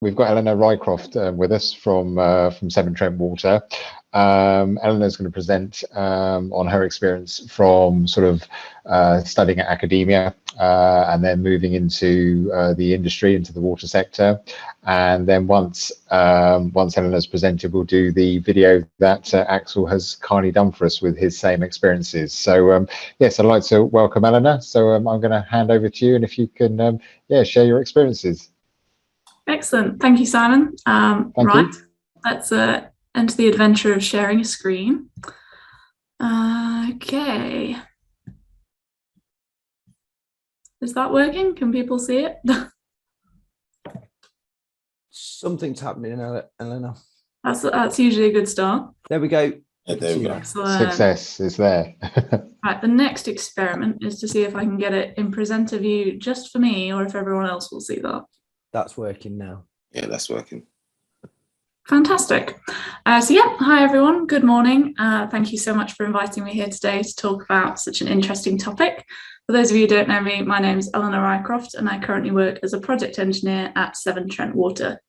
we've got Eleanor Rycroft with us from Severn Trent Water. Eleanor's going to present on her experience from sort of studying at academia and then moving into the industry, into the water sector. And then once Eleanor's presented, we'll do the video that Axel has kindly done for us with his same experiences. So yes, I'd like to welcome Eleanor. So I'm going to hand over to you, and if you can share your experiences. Excellent. Thank you, Simon. Thank you. Let's enter the adventure of sharing a screen. Okay. Is that working? Can people see it? Something's happening, Eleanor. That's usually a good start. There we go. Yeah, there we go. Excellent. Success is there. Right, the next experiment is to see if I can get it in presenter view just for me, or if everyone else will see that. That's working now. Yeah, that's working. Fantastic. Hi everyone, good morning. Thank you so much for inviting me here today to talk about such an interesting topic. For those of you who don't know me, my name is Eleanor Rycroft and I currently work as a project engineer at Severn Trent Water.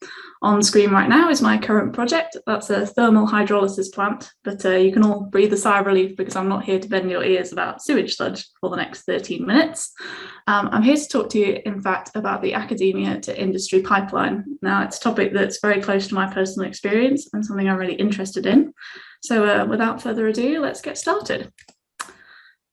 On screen right now is my current project. That's a thermal hydrolysis plant, but you can all breathe a sigh of relief because I'm not here to bend your ears about sewage sludge for the next 13 minutes. I'm here to talk to you, in fact, about the academia to industry pipeline. Now, it's a topic that's very close to my personal experience and something I'm really interested in. So without further ado, let's get started.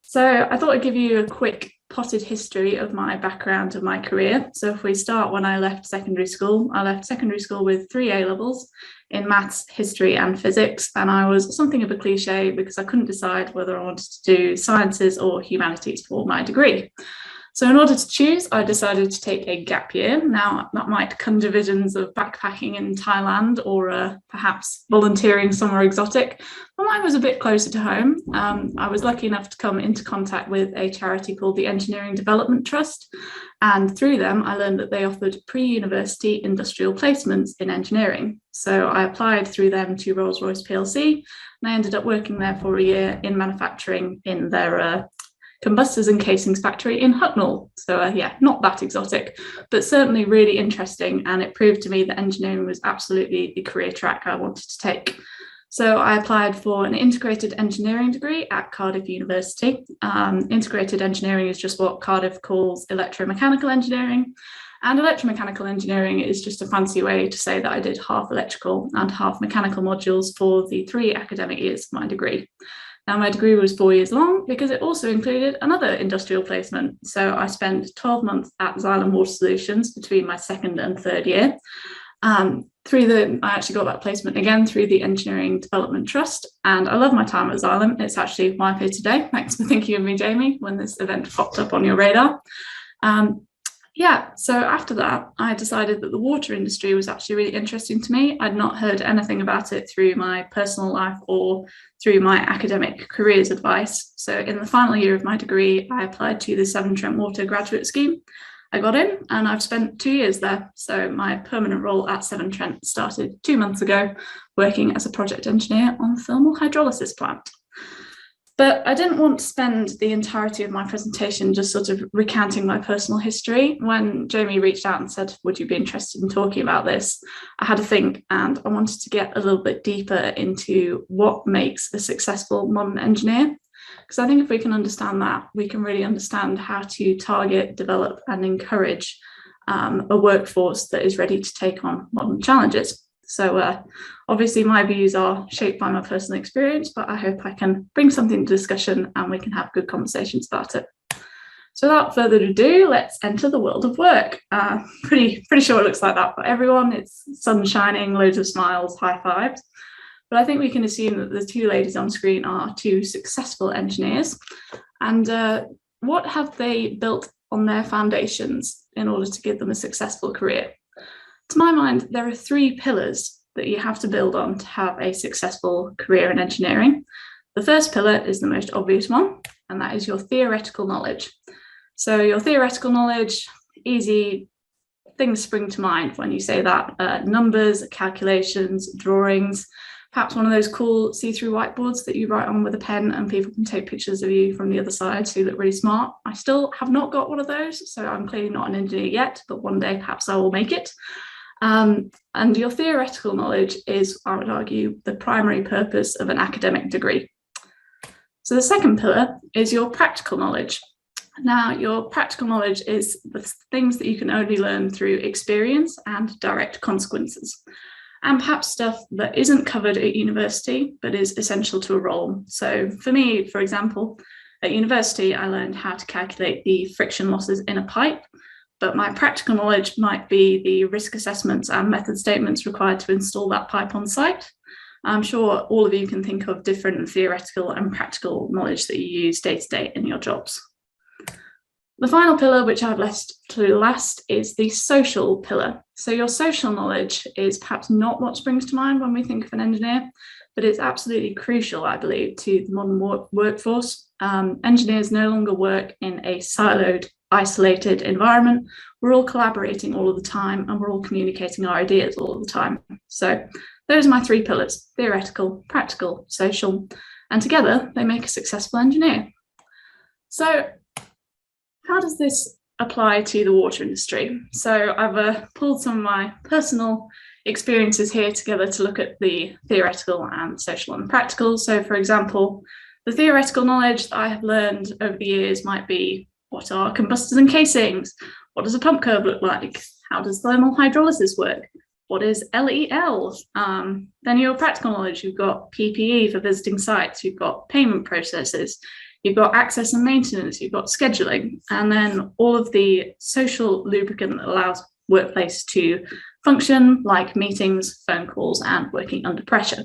So I thought I'd give you a quick potted history of my background and my career. So if we start when I left secondary school, with 3 A-levels in maths, history and physics. And I was something of a cliche because I couldn't decide whether I wanted to do sciences or humanities for my degree. So in order to choose, I decided to take a gap year. Now, that might conjure visions of backpacking in Thailand or perhaps volunteering somewhere exotic, but mine was a bit closer to home. I was lucky enough to come into contact with a charity called the Engineering Development Trust, and through them, I learned that they offered pre-university industrial placements in engineering. So I applied through them to Rolls-Royce PLC, and I ended up working there for a year in manufacturing in their combustors and casings factory in Hucknall. So not that exotic, but certainly really interesting. And it proved to me that engineering was absolutely the career track I wanted to take. So I applied for an integrated engineering degree at Cardiff University. Integrated engineering is just what Cardiff calls electromechanical engineering. And electromechanical engineering is just a fancy way to say that I did half electrical and half mechanical modules for the 3 academic years of my degree. Now, my degree was 4 years long because it also included another industrial placement. So I spent 12 months at Xylem Water Solutions between my 2nd and 3rd year. I actually got that placement again through the Engineering Development Trust. And I love my time at Xylem. It's actually why I'm here today. Thanks for thinking of me, Jamie, when this event popped up on your radar. So after that, I decided that the water industry was actually really interesting to me. I'd not heard anything about it through my personal life or through my academic careers advice. So in the final year of my degree, I applied to the Severn Trent Water graduate scheme. I got in and I've spent 2 years there. So my permanent role at Severn Trent started 2 months ago, working as a project engineer on the thermal hydrolysis plant. But I didn't want to spend the entirety of my presentation just sort of recounting my personal history. When Jamie reached out and said, would you be interested in talking about this? I had to think, and I wanted to get a little bit deeper into what makes a successful modern engineer. Because I think if we can understand that, we can really understand how to target, develop and encourage a workforce that is ready to take on modern challenges. So obviously my views are shaped by my personal experience, but I hope I can bring something to discussion and we can have good conversations about it. So without further ado, let's enter the world of work. Pretty sure it looks like that for everyone. It's sun shining, loads of smiles, high fives. But I think we can assume that the 2 ladies on screen are 2 successful engineers. And what have they built on their foundations in order to give them a successful career? To my mind, there are 3 pillars that you have to build on to have a successful career in engineering. The first pillar is the most obvious one, and that is your theoretical knowledge. So your theoretical knowledge, easy things spring to mind when you say that. Numbers, calculations, drawings, perhaps one of those cool see-through whiteboards that you write on with a pen and people can take pictures of you from the other side so you look really smart. I still have not got one of those, so I'm clearly not an engineer yet, but one day perhaps I will make it. And your theoretical knowledge is, I would argue, the primary purpose of an academic degree. So the second pillar is your practical knowledge. Now, your practical knowledge is the things that you can only learn through experience and direct consequences, and perhaps stuff that isn't covered at university but is essential to a role. So for me, for example, at university, I learned how to calculate the friction losses in a pipe, but my practical knowledge might be the risk assessments and method statements required to install that pipe on site. I'm sure all of you can think of different theoretical and practical knowledge that you use day to day in your jobs. The final pillar, which I've left to last, is the social pillar. So your social knowledge is perhaps not what springs to mind when we think of an engineer, but it's absolutely crucial, I believe, to the modern workforce. Engineers no longer work in a siloed, isolated environment. We're all collaborating all of the time, and we're all communicating our ideas all of the time. So those are my three pillars: theoretical, practical, social, and together they make a successful engineer. So how does this apply to the water industry? So I've pulled some of my personal experiences here together to look at the theoretical and social and practical. So for example, the theoretical knowledge that I have learned over the years might be: what are combustors and casings? What does a pump curve look like? How does thermal hydrolysis work? What is LEL? Then your practical knowledge, you've got PPE for visiting sites, you've got payment processes, you've got access and maintenance, you've got scheduling, and then all of the social lubricant that allows workplace to function, like meetings, phone calls, and working under pressure.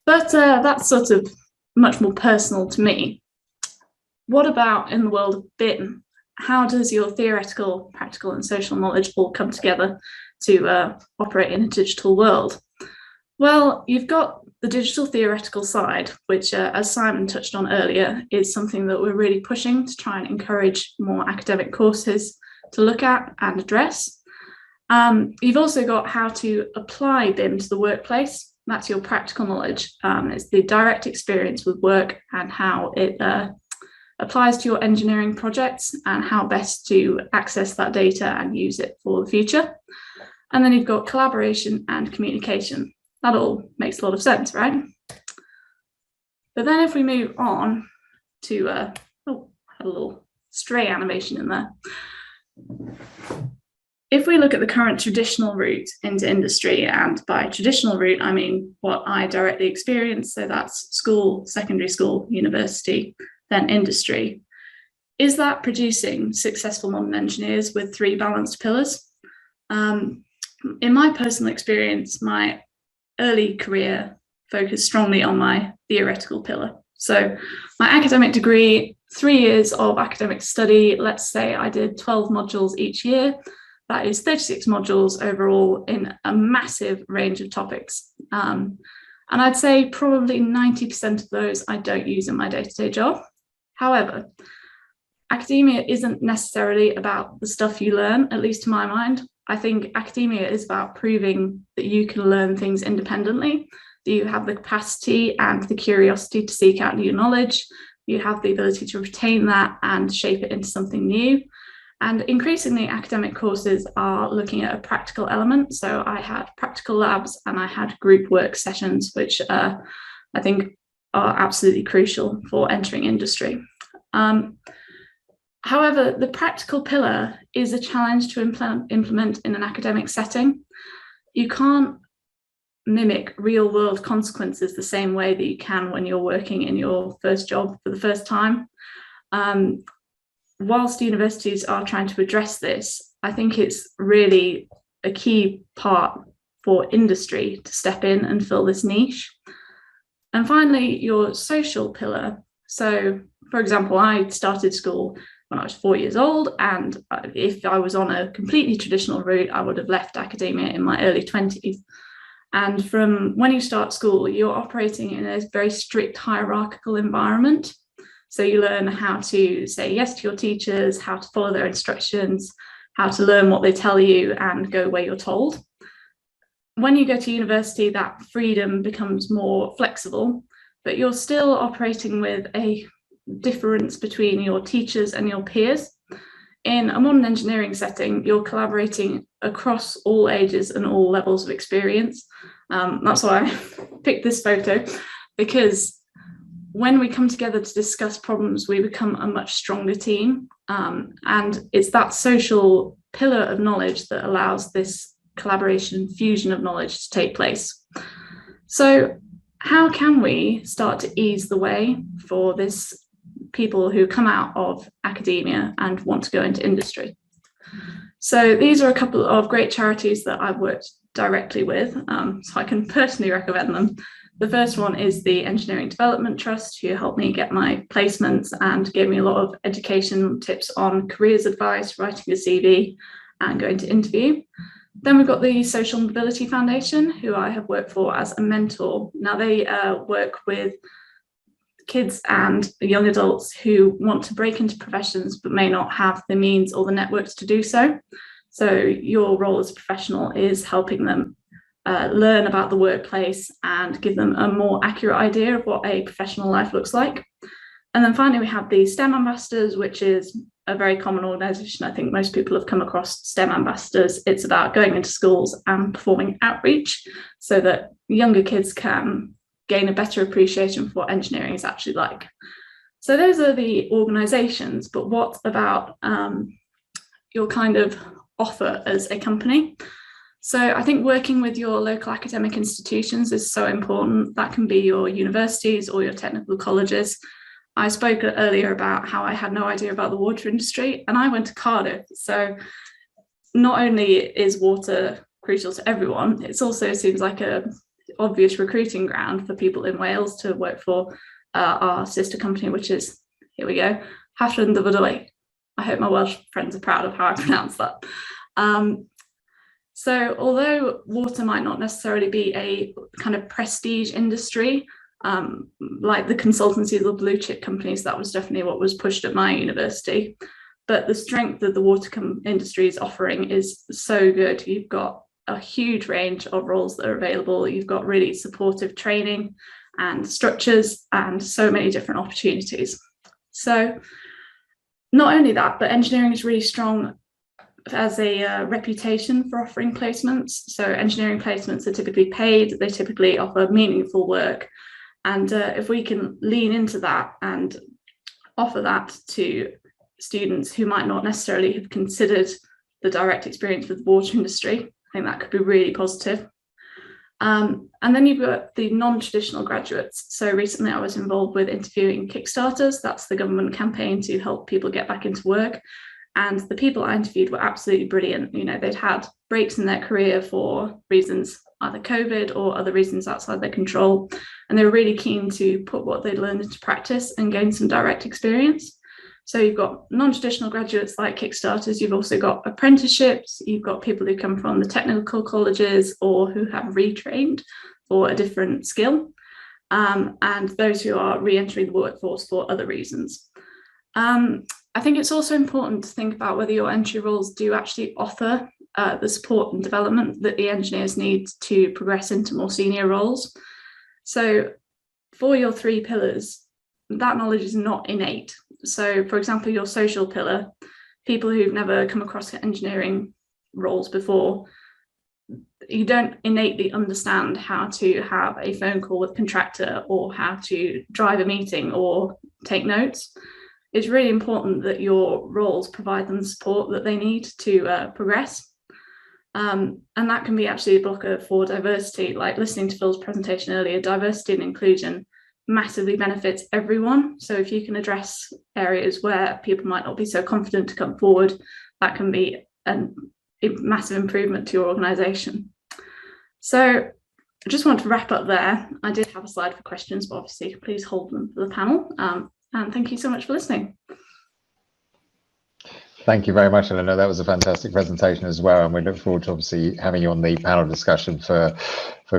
But that's sort of much more personal to me. What about in the world of BIM? How does your theoretical, practical, and social knowledge all come together to operate in a digital world? Well, you've got the digital theoretical side, which, as Simon touched on earlier, is something that we're really pushing to try and encourage more academic courses to look at and address. You've also got how to apply BIM to the workplace. That's your practical knowledge. It's the direct experience with work and how it applies to your engineering projects and how best to access that data and use it for the future. And then you've got collaboration and communication. That all makes a lot of sense, right? But then if we move on to, had a little stray animation in there. If we look at the current traditional route into industry, and by traditional route, I mean what I directly experienced, so that's school, secondary school, university, then industry, is that producing successful modern engineers with three balanced pillars? In my personal experience, my early career focused strongly on my theoretical pillar. So my academic degree, 3 years of academic study, let's say I did 12 modules each year. That is 36 modules overall in a massive range of topics. And I'd say probably 90% of those I don't use in my day-to-day job. However, academia isn't necessarily about the stuff you learn, at least to my mind. I think academia is about proving that you can learn things independently, that you have the capacity and the curiosity to seek out new knowledge, you have the ability to retain that and shape it into something new. And increasingly, academic courses are looking at a practical element. So I had practical labs and I had group work sessions, which I think are absolutely crucial for entering industry. However, the practical pillar is a challenge to implement in an academic setting. You can't mimic real world consequences the same way that you can when you're working in your first job for the first time. Whilst universities are trying to address this, I think it's really a key part for industry to step in and fill this niche. And finally, your social pillar. So, for example, I started school when I was 4 years old, and if I was on a completely traditional route, I would have left academia in my early 20s. And from when you start school, you're operating in a very strict hierarchical environment. So you learn how to say yes to your teachers, how to follow their instructions, how to learn what they tell you and go where you're told. When you go to university, that freedom becomes more flexible, but you're still operating with a difference between your teachers and your peers. in a modern engineering setting, you're collaborating across all ages and all levels of experience. That's why I picked this photo, because when we come together to discuss problems, we become a much stronger team. And it's that social pillar of knowledge that allows this collaboration, fusion of knowledge to take place. So how can we start to ease the way for this people who come out of academia and want to go into industry? So these are a couple of great charities that I've worked directly with, so I can personally recommend them. The first one is the Engineering Development Trust, who helped me get my placements and gave me a lot of education tips on careers advice, writing a CV and going to interview. Then we've got the Social Mobility Foundation, who I have worked for as a mentor. Now they work with kids and young adults who want to break into professions but may not have the means or the networks to do so. So your role as a professional is helping them learn about the workplace and give them a more accurate idea of what a professional life looks like. And then finally, we have the STEM Ambassadors, which is a very common organisation. I think most people have come across STEM Ambassadors. It's about going into schools and performing outreach so that younger kids can gain a better appreciation for what engineering is actually like. So those are the organisations, but what about your kind of offer as a company? So I think working with your local academic institutions is so important. That can be your universities or your technical colleges. I spoke earlier about how I had no idea about the water industry, and I went to Cardiff. So not only is water crucial to everyone, it also seems like a obvious recruiting ground for people in Wales to work for our sister company, which is, here we go, Hafren Dyfrdwy. I hope my Welsh friends are proud of how I pronounce that. So although water might not necessarily be a kind of prestige industry, like the consultancies or blue chip companies, that was definitely what was pushed at my university. But the strength that the water industry is offering is so good. You've got a huge range of roles that are available. You've got really supportive training and structures and so many different opportunities. So not only that, but engineering is really strong as a reputation for offering placements. So engineering placements are typically paid, they typically offer meaningful work. And if we can lean into that and offer that to students who might not necessarily have considered the direct experience with the water industry, I think that could be really positive. And then you've got the non-traditional graduates. So recently I was involved with interviewing Kickstarters. That's the government campaign to help people get back into work. And the people I interviewed were absolutely brilliant. You know, they'd had breaks in their career for reasons either COVID or other reasons outside their control. And they were really keen to put what they'd learned into practice and gain some direct experience. So you've got non-traditional graduates like Kickstarters, you've also got apprenticeships, you've got people who come from the technical colleges or who have retrained for a different skill, and those who are re-entering the workforce for other reasons. I think it's also important to think about whether your entry roles do actually offer the support and development that the engineers need to progress into more senior roles. So for your three pillars, that knowledge is not innate. So for example, your social pillar, people who've never come across engineering roles before, you don't innately understand how to have a phone call with a contractor or how to drive a meeting or take notes. It's really important that your roles provide them the support that they need to progress. And that can be actually a blocker for diversity. Like listening to Phil's presentation earlier, diversity and inclusion massively benefits everyone. So if you can address areas where people might not be so confident to come forward, that can be a massive improvement to your organisation. So I just want to wrap up there. I did have a slide for questions, but obviously please hold them for the panel. And thank you so much for listening. Thank you very much, Eleanor. That was a fantastic presentation as well, and we look forward to obviously having you on the panel discussion for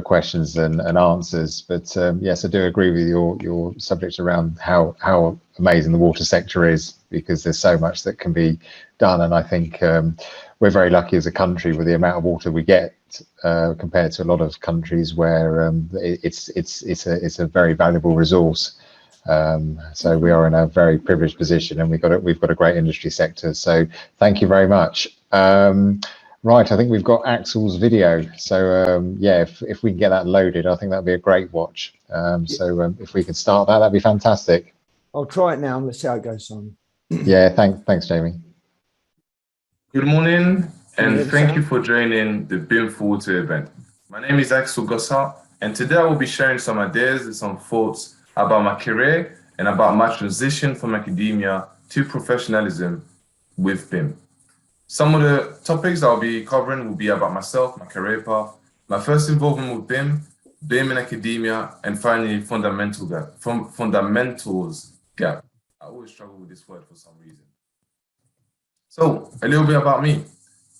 questions and answers. But yes, I do agree with your subject around how amazing the water sector is, because there's so much that can be done, and I think we're very lucky as a country with the amount of water we get compared to a lot of countries where it's a very valuable resource. So we are in a very privileged position, and we've got a great industry sector. So thank you very much. Right, I think we've got Axel's video. So yeah, if we can get that loaded, I think that'd be a great watch. So if we could start that'd be fantastic. I'll try it now and let's see how it goes, Simon. Yeah, thanks, Jamie. Good morning, and thank you for joining the BIM4Water event. My name is Axel Gossart, and today I will be sharing some ideas and some thoughts about my career and about my transition from academia to professionalism with BIM. Some of the topics I'll be covering will be about myself, my career path, my first involvement with BIM in academia, and finally fundamentals gap. I always struggle with this word for some reason. So a little bit about me.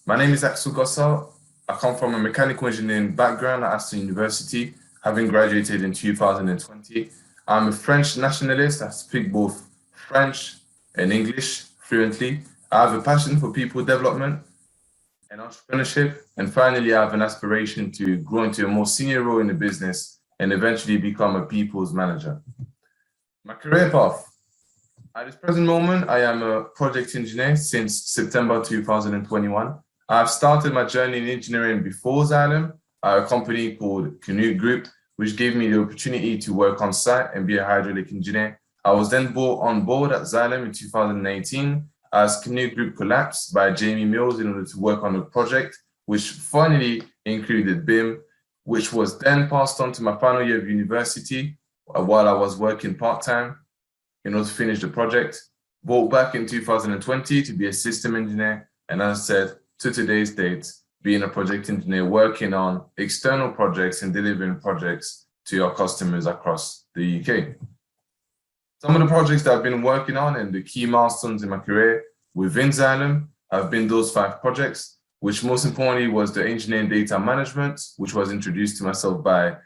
My name is Axel Gossart. I come from a mechanical engineering background at Aston University, having graduated in 2020. I'm a French nationalist. I speak both French and English fluently. I have a passion for people development and entrepreneurship. And finally, I have an aspiration to grow into a more senior role in the business and eventually become a people's manager. My career path. At this present moment, I am a project engineer since September 2021. I've started my journey in engineering before Xylem, a company called Canoe Group, which gave me the opportunity to work on site and be a hydraulic engineer. I was then brought on board at Xylem in 2018 as Canoe Group collapsed by Jamie Mills in order to work on a project, which finally included BIM, which was then passed on to my final year of university while I was working part-time in order to finish the project. Brought back in 2020 to be a system engineer, and as I said, to today's date, being a project engineer working on external projects and delivering projects to our customers across the UK. Some of the projects that I've been working on and the key milestones in my career within Xylem have been those 5 projects, which most importantly was the engineering data management, which was introduced to myself by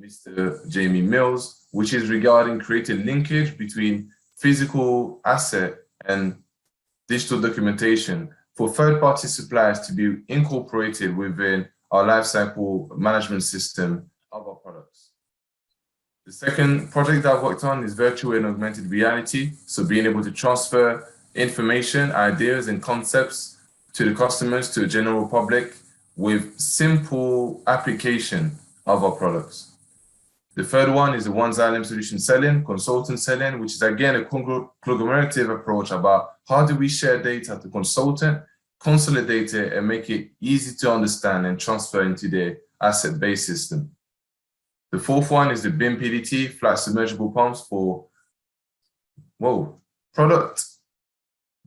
Mr. Jamie Mills, which is regarding creating linkage between physical asset and digital documentation for third-party suppliers to be incorporated within our lifecycle management system of our products. The second project that I've worked on is virtual and augmented reality. So being able to transfer information, ideas, and concepts to the customers, to the general public with simple application of our products. The third one is the One Xylem solution selling, consultant selling, which is again a conglomerative approach about how do we share data to consultant, consolidate it, and make it easy to understand and transfer into their asset-based system. The fourth one is the BIM PDT, flat submergible pumps for, product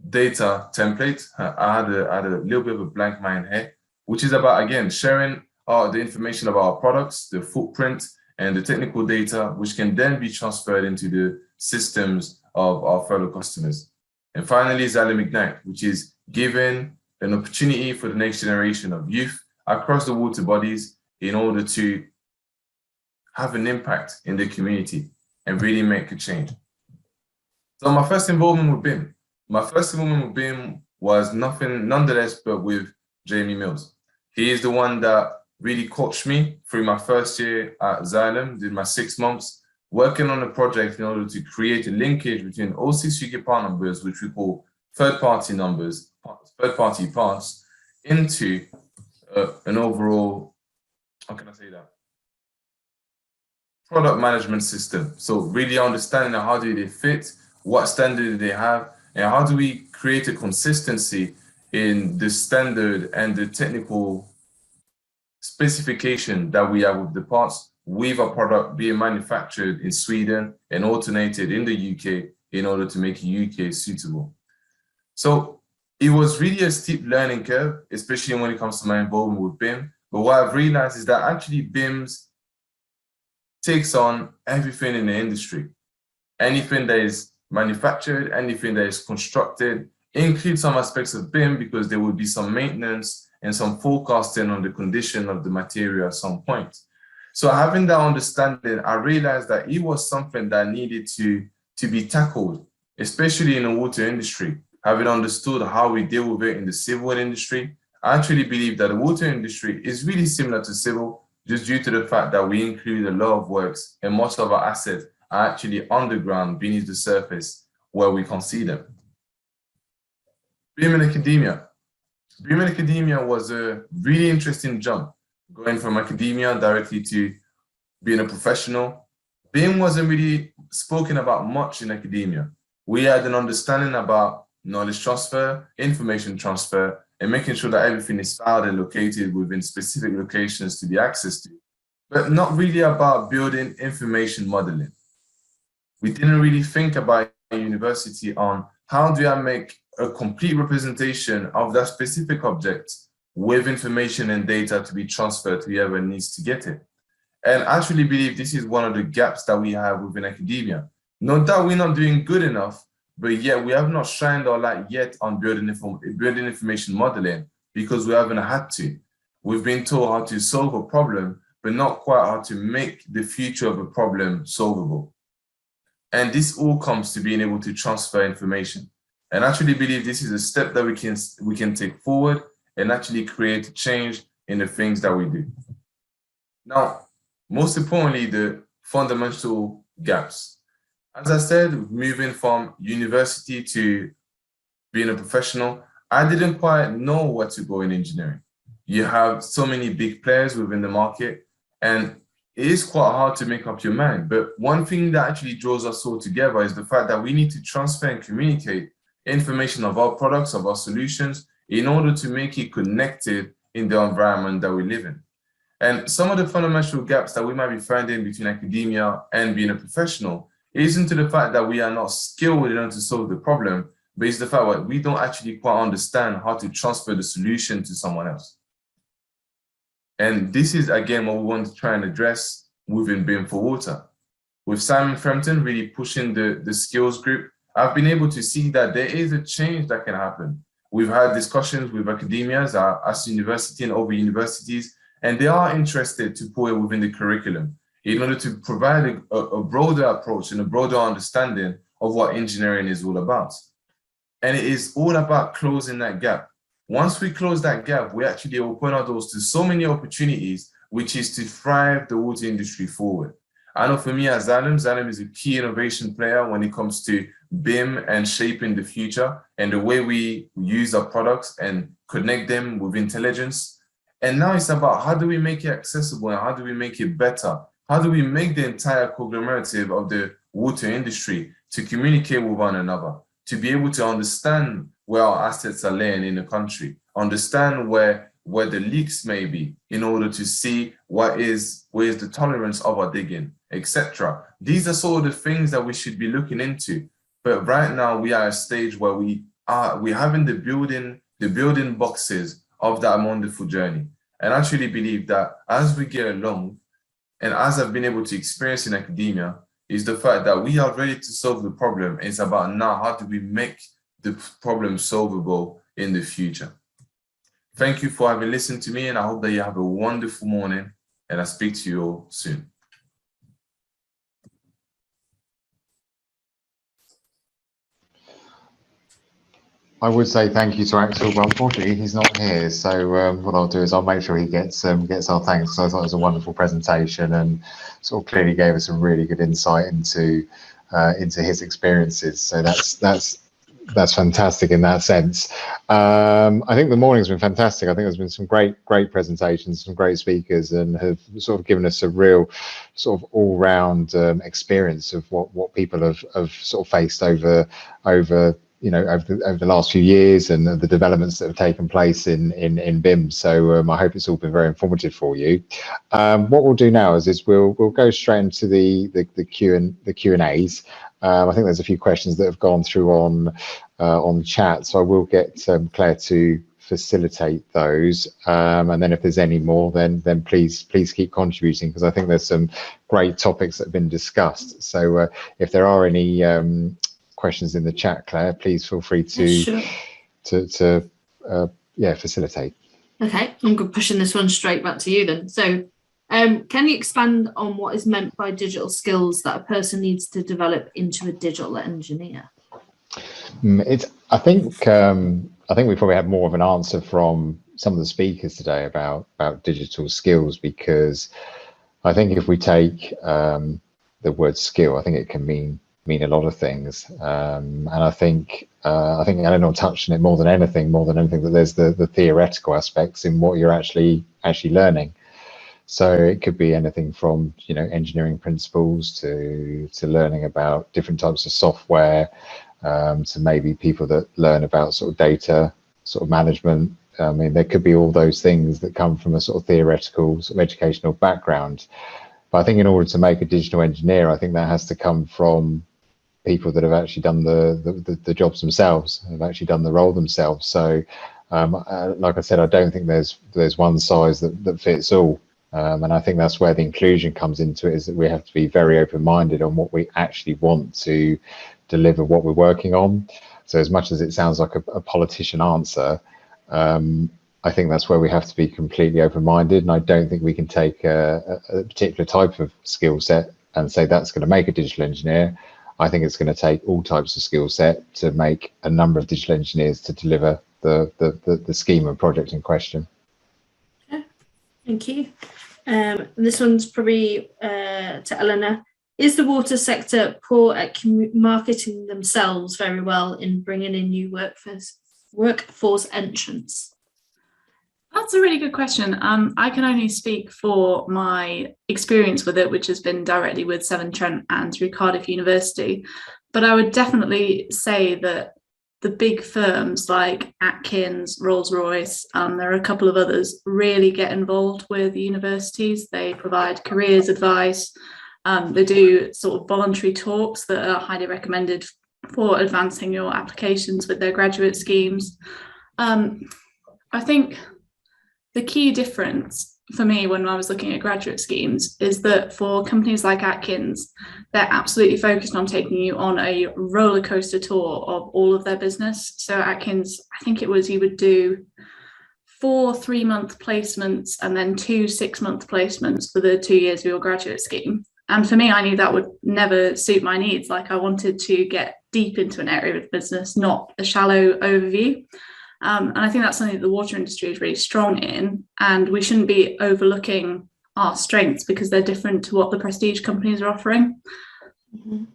data template. I had a little bit of a blank mind here, which is about, again, sharing the information about our products, the footprint, and the technical data, which can then be transferred into the systems of our fellow customers. And finally, Xylem Ignite, which is giving an opportunity for the next generation of youth across the water bodies in order to have an impact in the community and really make a change. So my first involvement with BIM, was nonetheless but with Jamie Mills. He is the one that really coached me through my first year at Xylem, did my 6 months working on a project in order to create a linkage between all 6 UK part numbers, which we call third-party parts, into an overall, how can I say that? Product management system. So really understanding how do they fit, what standard do they have, and how do we create a consistency in the standard and the technical specification that we have with the parts, with a product being manufactured in Sweden and alternated in the UK in order to make UK suitable. So it was really a steep learning curve, especially when it comes to my involvement with BIM. But what I've realized is that actually BIM's takes on everything in the industry. Anything that is manufactured, anything that is constructed, include some aspects of BIM because there will be some maintenance and some forecasting on the condition of the material at some point. So having that understanding, I realized that it was something that needed to be tackled, especially in the water industry. Having understood how we deal with it in the civil industry, I actually believe that the water industry is really similar to civil, just due to the fact that we include a lot of works and most of our assets are actually underground beneath the surface where we can see them. BIM in academia. BIM in academia was a really interesting jump, going from academia directly to being a professional. BIM wasn't really spoken about much in academia. We had an understanding about knowledge transfer, information transfer, and making sure that everything is filed and located within specific locations to be accessed to, but not really about building information modeling. We didn't really think about university on how do I make a complete representation of that specific object with information and data to be transferred to whoever needs to get it. And I actually believe this is one of the gaps that we have within academia. Not that we're not doing good enough, but yet we have not shined our light yet on building information modeling because we haven't had to. We've been told how to solve a problem, but not quite how to make the future of a problem solvable. And this all comes to being able to transfer information. And I actually believe this is a step that we can take forward and actually create change in the things that we do. Now, most importantly, the fundamental gaps. As I said, moving from university to being a professional, I didn't quite know where to go in engineering. You have so many big players within the market, and it is quite hard to make up your mind. But one thing that actually draws us all together is the fact that we need to transfer and communicate information of our products, of our solutions, in order to make it connected in the environment that we live in. And some of the fundamental gaps that we might be finding between academia and being a professional isn't to the fact that we are not skilled enough to solve the problem, but it's the fact that we don't actually quite understand how to transfer the solution to someone else. And this is, again, what we want to try and address within BIM4Water. With Simon Frampton really pushing the skills group, I've been able to see that there is a change that can happen. We've had discussions with academias, as university and over universities, and they are interested to put it within the curriculum in order to provide a broader approach and a broader understanding of what engineering is all about. And it is all about closing that gap. Once we close that gap, we actually open our doors to so many opportunities, which is to drive the water industry forward. I know for me at Xylem is a key innovation player when it comes to BIM and shaping the future and the way we use our products and connect them with intelligence. And now it's about how do we make it accessible and how do we make it better? How do we make the entire conglomerate of the water industry to communicate with one another, to be able to understand where our assets are laying in the country, understand where the leaks may be in order to see where is the tolerance of our digging, etc. These are sort of the things that we should be looking into. But right now we are at a stage where we're having the building boxes of that wonderful journey. And I actually believe that as we get along, and as I've been able to experience in academia, is the fact that we are ready to solve the problem. It's about now, how do we make the problem solvable in the future? Thank you for having listened to me, and I hope that you have a wonderful morning, and I'll speak to you all soon. I would say thank you to Axel, but unfortunately he's not here. So what I'll do is I'll make sure he gets our thanks. So I thought it was a wonderful presentation and sort of clearly gave us a really good insight into his experiences. So that's fantastic in that sense. I think the morning's been fantastic. I think there's been some great presentations, some great speakers, and have sort of given us a real sort of all-round experience of what people have sort of faced over the last few years and the developments that have taken place in BIM. So I hope it's all been very informative for you. What we'll do now is we'll go straight into the Q&As. I think there's a few questions that have gone through on the chat, so I will get Claire to facilitate those, and then if there's any more, then please keep contributing, because I think there's some great topics that have been discussed. So if there are any questions in the chat, Claire, please feel free to facilitate. Okay, I'm pushing this one straight back to you then. So can you expand on what is meant by digital skills that a person needs to develop into a digital engineer? I think we probably have more of an answer from some of the speakers today about digital skills, because I think if we take the word skill. I think it can mean a lot of things, and I think Eleanor touched on it more than anything that there's the theoretical aspects in what you're actually learning. So it could be anything from, you know, engineering principles to learning about different types of software, to maybe people that learn about sort of data sort of management. I mean, there could be all those things that come from a sort of theoretical sort of educational background. But I think in order to make a digital engineer, I think that has to come from people that have actually done the jobs themselves, have actually done the role themselves. So like I said, I don't think there's one size that fits all. And I think that's where the inclusion comes into it, is that we have to be very open-minded on what we actually want to deliver, what we're working on. So as much as it sounds like a politician answer, I think that's where we have to be completely open-minded. And I don't think we can take a particular type of skill set and say that's going to make a digital engineer. I think it's going to take all types of skill set to make a number of digital engineers to deliver the scheme and project in question. Okay, thank you. This one's probably to Eleanor. Is the water sector poor at marketing themselves very well in bringing in new workforce entrants? That's a really good question. I can only speak for my experience with it, which has been directly with Severn Trent and through Cardiff University. But I would definitely say that the big firms like Atkins, Rolls-Royce, there are a couple of others, really get involved with the universities. They provide careers advice. They do sort of voluntary talks that are highly recommended for advancing your applications with their graduate schemes. I think the key difference for me when I was looking at graduate schemes is that for companies like Atkins, they're absolutely focused on taking you on a roller coaster tour of all of their business. So Atkins, I think it was, you would do 4 3-month placements and then 2 6-month placements for the 2 years of your graduate scheme. And for me, I knew that would never suit my needs. Like, I wanted to get deep into an area of business, not a shallow overview. And I think that's something that the water industry is really strong in, and we shouldn't be overlooking our strengths because they're different to what the prestige companies are offering. Mm-hmm.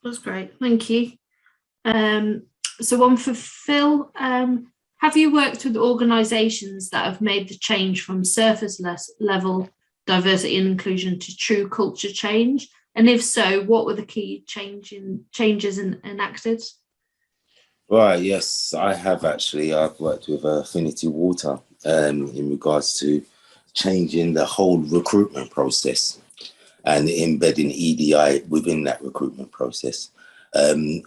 That's great, thank you. So one for Phil. Have you worked with organisations that have made the change from surface level diversity and inclusion to true culture change? And if so, what were the key changes enacted? Right, yes, I have actually. I've worked with Affinity Water in regards to changing the whole recruitment process and embedding EDI within that recruitment process. So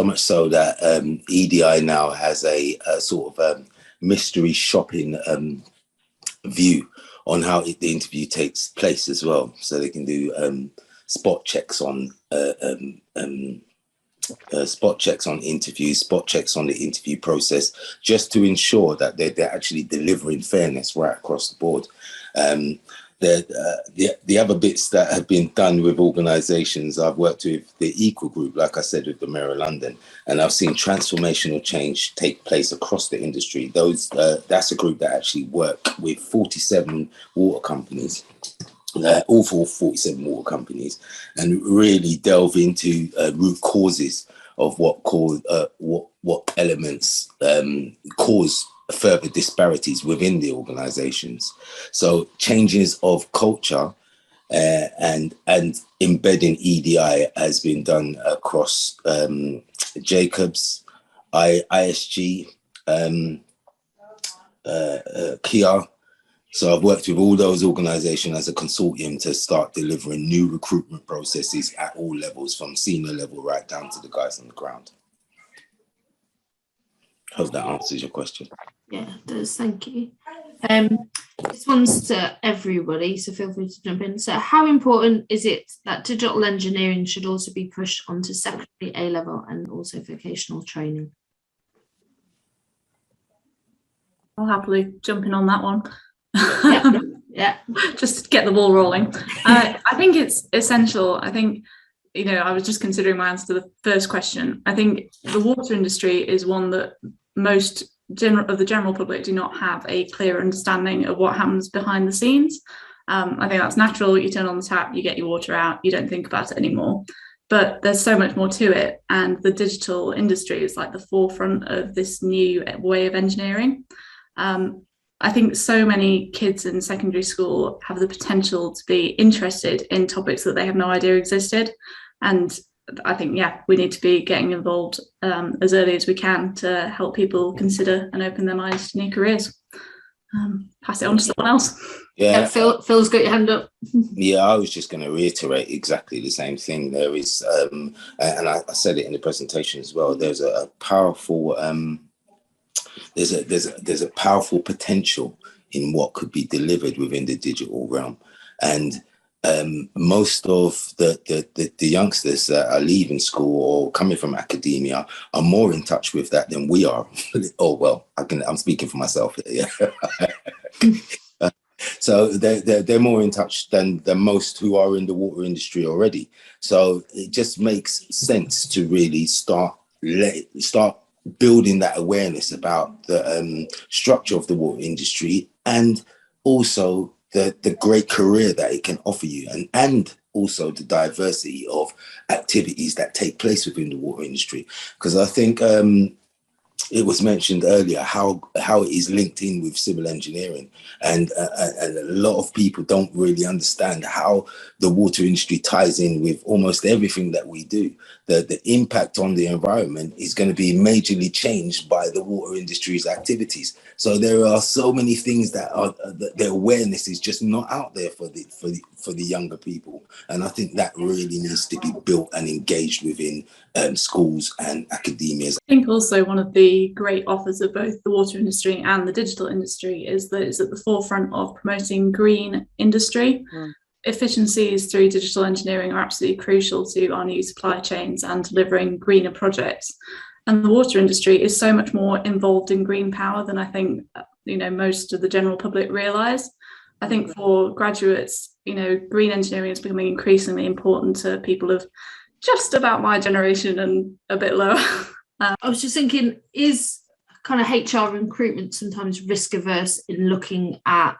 much so that EDI now has a sort of mystery shopping view on how the interview takes place as well. So they can do spot checks on interviews, spot checks on the interview process, just to ensure that they're actually delivering fairness right across the board. The other bits that have been done with organisations, I've worked with the Equal Group, like I said, with the Mayor of London, and I've seen transformational change take place across the industry. That's a group that actually work with 47 water companies. All 47 water companies, and really delve into root causes of what elements cause further disparities within the organizations. So changes of culture and embedding EDI has been done across Jacobs, ISG, Kia. So I've worked with all those organizations as a consortium to start delivering new recruitment processes at all levels, from senior level right down to the guys on the ground. Hope that answers your question. Yeah, it does, thank you. This one's to everybody, so feel free to jump in. So how important is it that digital engineering should also be pushed onto secondary A-level and also vocational training? I'll happily jump in on that one. Yeah. Just to get the ball rolling. I think it's essential. I think, you know, I was just considering my answer to the first question. I think the water industry is one that most of the general public do not have a clear understanding of what happens behind the scenes. I think that's natural. You turn on the tap, you get your water out, you don't think about it anymore. But there's so much more to it. And the digital industry is like the forefront of this new way of engineering. I think so many kids in secondary school have the potential to be interested in topics that they have no idea existed. And I think, yeah, we need to be getting involved as early as we can to help people consider and open their minds to new careers. Pass it on to someone else. Yeah, Phil's got your hand up. Yeah, I was just going to reiterate exactly the same thing. There is, and I said it in the presentation as well. There's a powerful, there's a powerful potential in what could be delivered within the digital realm, and most of the youngsters that are leaving school or coming from academia are more in touch with that than we are. Oh well, I'm speaking for myself here. Yeah. So they're more in touch than most who are in the water industry already. So it just makes sense to really start building that awareness about the structure of the water industry, and also the great career that it can offer you, and also the diversity of activities that take place within the water industry. Because I think it was mentioned earlier how it is linked in with civil engineering, and a lot of people don't really understand how the water industry ties in with almost everything that we do. The impact on the environment is going to be majorly changed by the water industry's activities. So there are so many things that are the awareness is just not out there for the younger people, and I think that really needs to be built and engaged within schools and academias. I think also one of the great offers of both the water industry and the digital industry is that it's at the forefront of promoting green industry. Efficiencies through digital engineering are absolutely crucial to our new supply chains and delivering greener projects. And the water industry is so much more involved in green power than I think most of the general public realise. I think for graduates, green engineering is becoming increasingly important to people of just about my generation and a bit lower. I was just thinking, is kind of HR recruitment sometimes risk averse in looking at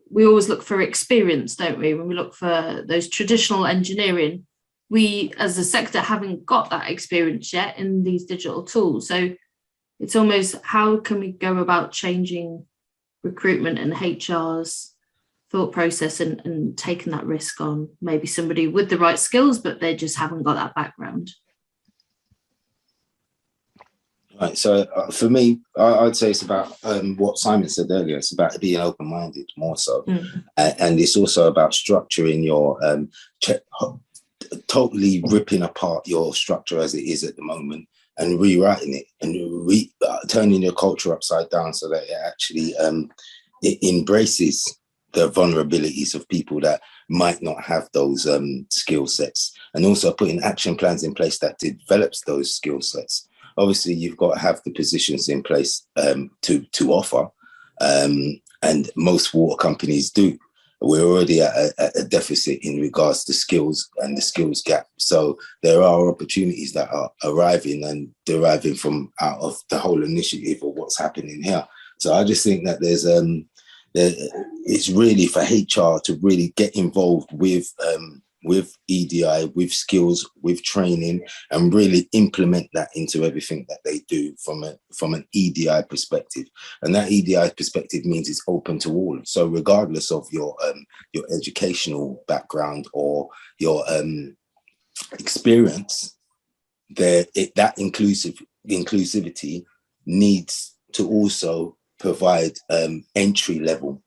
we always look for experience, don't we? When we look for those traditional engineering, we as a sector haven't got that experience yet in these digital tools. So it's almost, how can we go about changing recruitment and HR's thought process and taking that risk on maybe somebody with the right skills, but they just haven't got that background? Right. So for me, I'd say it's about what Simon said earlier. It's about being open-minded more so. And it's also about structuring your, totally ripping apart your structure as it is at the moment and rewriting it and turning your culture upside down so that it actually it embraces the vulnerabilities of people that might not have those skill sets, and also putting action plans in place that develops those skill sets. Obviously, you've got to have the positions in place to offer, and most water companies do. We're already at a deficit in regards to skills and the skills gap. So there are opportunities that are arriving and deriving from out of the whole initiative of what's happening here. So I just think that it's really for HR to really get involved with EDI, with skills, with training, and really implement that into everything that they do from an EDI perspective. And that EDI perspective means it's open to all. So regardless of your educational background or your experience, that inclusivity needs to also provide entry level.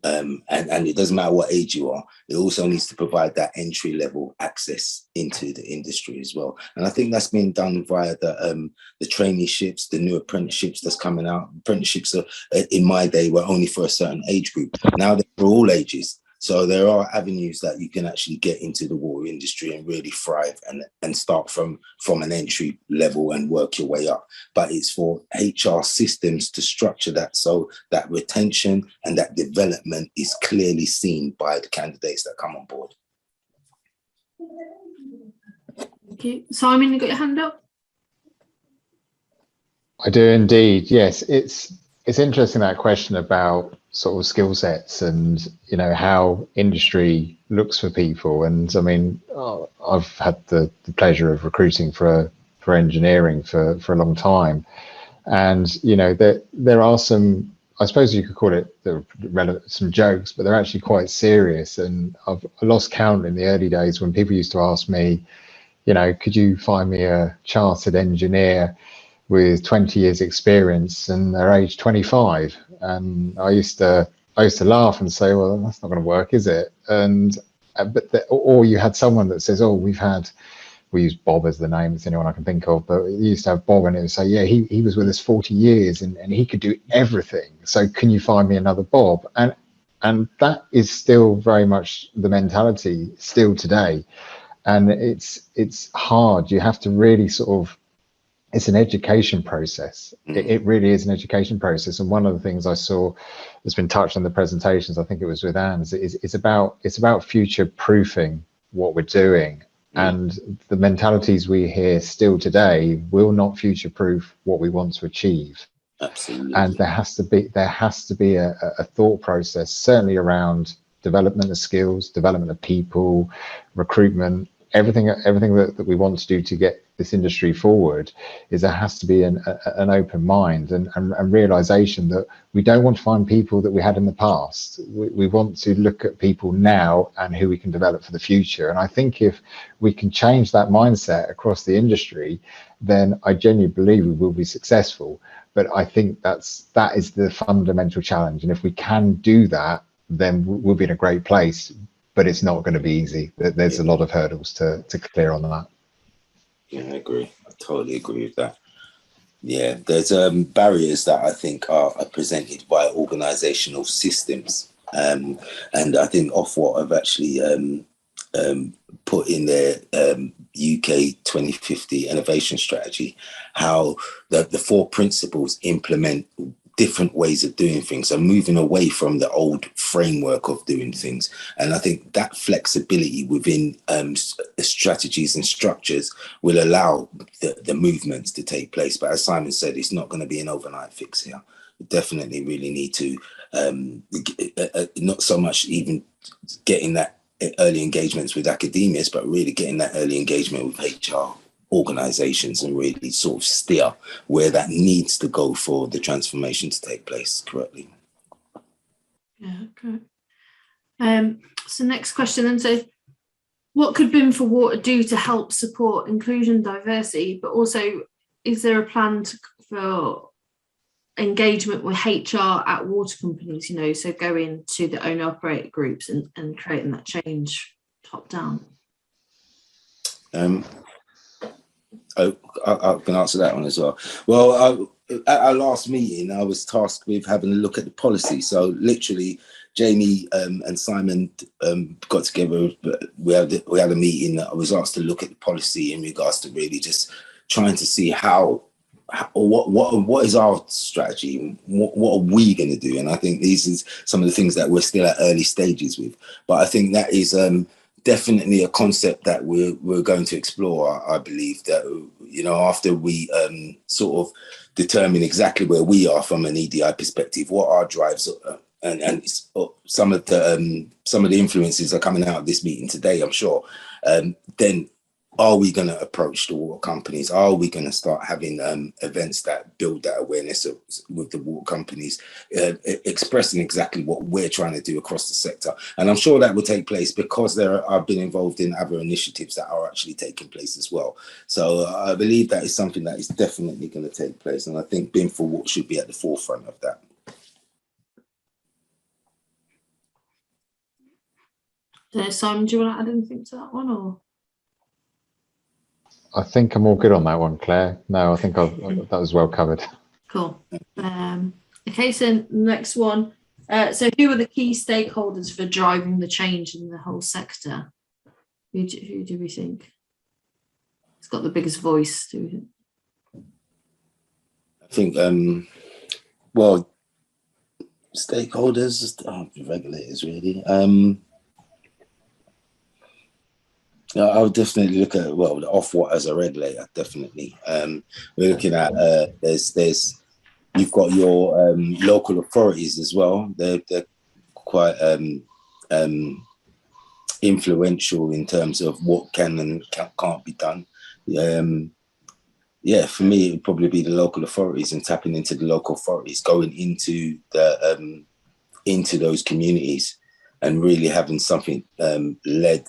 And it doesn't matter what age you are, it also needs to provide that entry level access into the industry as well. And I think that's being done via the traineeships, the new apprenticeships that's coming out. Apprenticeships in my day were only for a certain age group. Now they're for all ages. So there are avenues that you can actually get into the water industry and really thrive and start from an entry level and work your way up. But it's for HR systems to structure that so that retention and that development is clearly seen by the candidates that come on board. Okay. Simon, you got your hand up? I do indeed, yes. It's it's interesting, that question about sort of skill sets and, you know, how industry looks for people. And I mean, I've had the pleasure of recruiting for engineering for a long time. And, you know, there are some, I suppose you could call it some jokes, but they're actually quite serious. And I lost count in the early days when people used to ask me, you know, could you find me a chartered engineer with 20 years experience, and they're age 25? And I used to laugh and say, well, that's not going to work, is it? And or you had someone that says, oh, we use Bob as the name, it's anyone I can think of, but you used to have Bob, and it would say, yeah, he was with us 40 years and he could do everything, so can you find me another Bob? And that is still very much the mentality still today. And it's hard. You have to really sort of, it's an education process. It really is an education process. And one of the things I saw that's been touched on the presentations, I think it was with Anne's, it's about future proofing what we're doing. And the mentalities we hear still today will not future proof what we want to achieve. Absolutely. And there has to be a thought process, certainly around development of skills, development of people, recruitment, everything that we want to do to get this industry forward. Is there has to be an open mind and realization that we don't want to find people that we had in the past. We want to look at people now and who we can develop for the future. And I think if we can change that mindset across the industry, then I genuinely believe we will be successful. But I think that is the fundamental challenge. And if we can do that, then we'll be in a great place. But it's not going to be easy. There's a lot of hurdles to clear on that. Yeah, I agree. I totally agree with that. Yeah, there's barriers that I think are presented by organisational systems. And I think Ofwat have actually put in their UK 2050 innovation strategy how the 4 principles implement different ways of doing things, so moving away from the old framework of doing things. And I think that flexibility within strategies and structures will allow the movements to take place. But as Simon said, it's not going to be an overnight fix here. We definitely really need to not so much even getting that early engagements with academias, but really getting that early engagement with HR organizations and really sort of steer where that needs to go for the transformation to take place correctly. Yeah, okay. So next question then. So what could BIM4Water do to help support inclusion, diversity, but also is there a plan for engagement with HR at water companies, you know, so going to the owner operator groups and creating that change top down? I can answer that one as well. Well, at our last meeting, I was tasked with having a look at the policy. So literally, Jamie and Simon got together. We had a meeting. I was asked to look at the policy in regards to really just trying to see what is our strategy? What are we going to do? And I think these is some of the things that we're still at early stages with. But I think that is definitely a concept that we're going to explore. I believe that, you know, after we sort of determine exactly where we are from an EDI perspective, what our drives are, and some of the influences are coming out of this meeting today, I'm sure. Then are we going to approach the water companies? Are we going to start having events that build that awareness with the water companies, expressing exactly what we're trying to do across the sector? And I'm sure that will take place because I've been involved in other initiatives that are actually taking place as well. So I believe that is something that is definitely going to take place. And I think BIM4Water should be at the forefront of that. Simon, do you want to add anything to that one, or? I think I'm all good on that one, Claire. No, I think that was well covered. Cool. Okay, so next one. So who are the key stakeholders for driving the change in the whole sector? Who do we think? It's got the biggest voice, do we think? I think, well, stakeholders, regulators really. I would definitely look at, the Ofwat as a regulator, definitely. We're looking at, there's You've got your local authorities as well. They're quite influential in terms of what can and can't be done. Yeah, for me, it would probably be the local authorities and tapping into the local authorities, going into the into those communities and really having something led,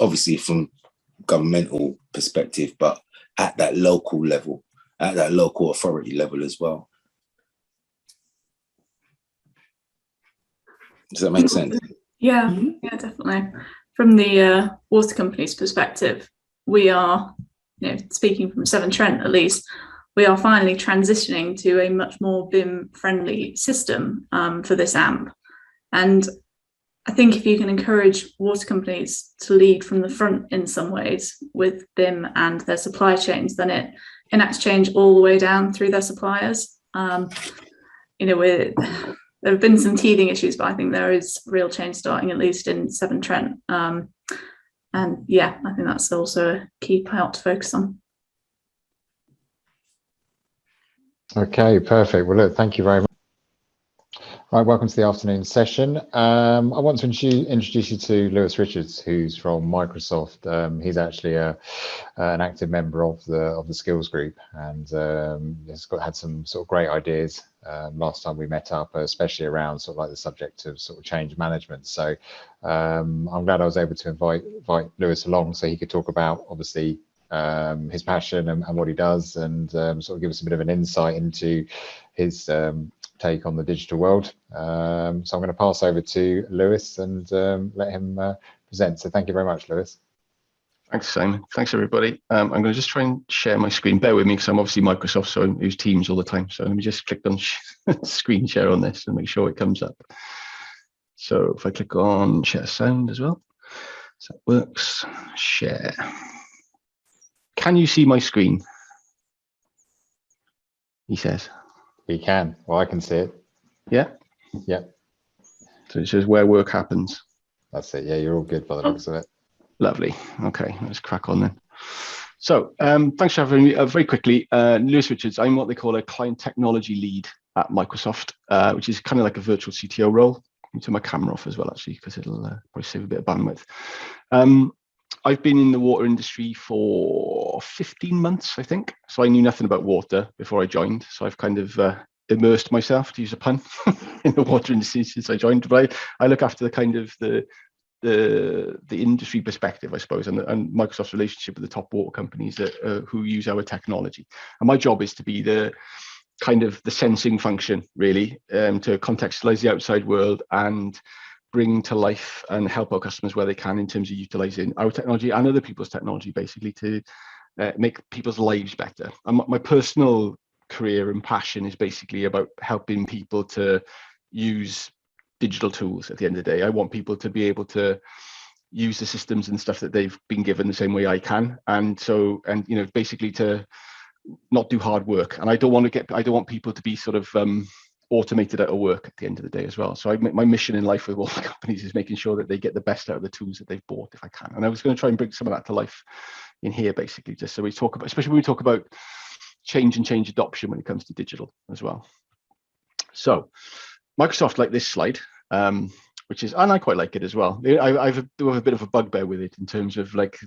obviously from governmental perspective, but at that local level, at that local authority level as well. Does that make sense? Yeah, yeah, definitely. From the water company's perspective, we are, speaking from Severn Trent at least, we are finally transitioning to a much more BIM-friendly system for this AMP. And I think if you can encourage water companies to lead from the front in some ways with BIM and their supply chains, then it enacts change all the way down through their suppliers. There have been some teething issues, but I think there is real change starting, at least in Severn Trent. And yeah, I think that's also a key part to focus on. Okay, perfect. Well, look, thank you very much. Right, welcome to the afternoon session. I want to introduce you to Lewis Richards, who's from Microsoft. He's actually an active member of the skills group, and had some sort of great ideas last time we met up, especially around sort of like the subject of sort of change management. So I'm glad I was able to invite Lewis along so he could talk about obviously his passion and what he does, and sort of give us a bit of an insight into his take on the digital world. So I'm going to pass over to Lewis and let him present. So thank you very much, Lewis. Thanks, Simon. Thanks, everybody. I'm going to just try and share my screen. Bear with me because I'm obviously Microsoft, so I use Teams all the time. So let me just click on screen share on this and make sure it comes up. So if I click on share sound as well, so that works. Share. Can you see my screen? He says. He can. Well, I can see it. Yeah? Yeah. So it says where work happens. That's it. Yeah, you're all good by the looks of it. Lovely. Okay, let's crack on then. So thanks for having me. Very quickly, Lewis Richards, I'm what they call a client technology lead at Microsoft, which is kind of like a virtual CTO role. I'll turn my camera off as well, actually, because it'll probably save a bit of bandwidth. I've been in the water industry for 15 months, I think. So I knew nothing about water before I joined. So I've kind of immersed myself, to use a pun, in the water industry since I joined. But I look after the kind of the industry perspective, I suppose, and Microsoft's relationship with the top water companies that who use our technology. And my job is to be the kind of the sensing function, really, to contextualize the outside world and bring to life and help our customers where they can in terms of utilizing our technology and other people's technology, basically, to make people's lives better. And my personal career and passion is basically about helping people to use digital tools. At the end of the day, I want people to be able to use the systems and stuff that they've been given the same way I can, and basically to not do hard work. And I don't want people to be sort of automated out of work at the end of the day as well. So my mission in life with all the companies is making sure that they get the best out of the tools that they've bought, if I can. And I was going to try and bring some of that to life in here, basically, just so we talk about, especially when we talk about change and change adoption when it comes to digital as well. So Microsoft like this slide, which is, and I quite like it as well. I do have a bit of a bugbear with it in terms of like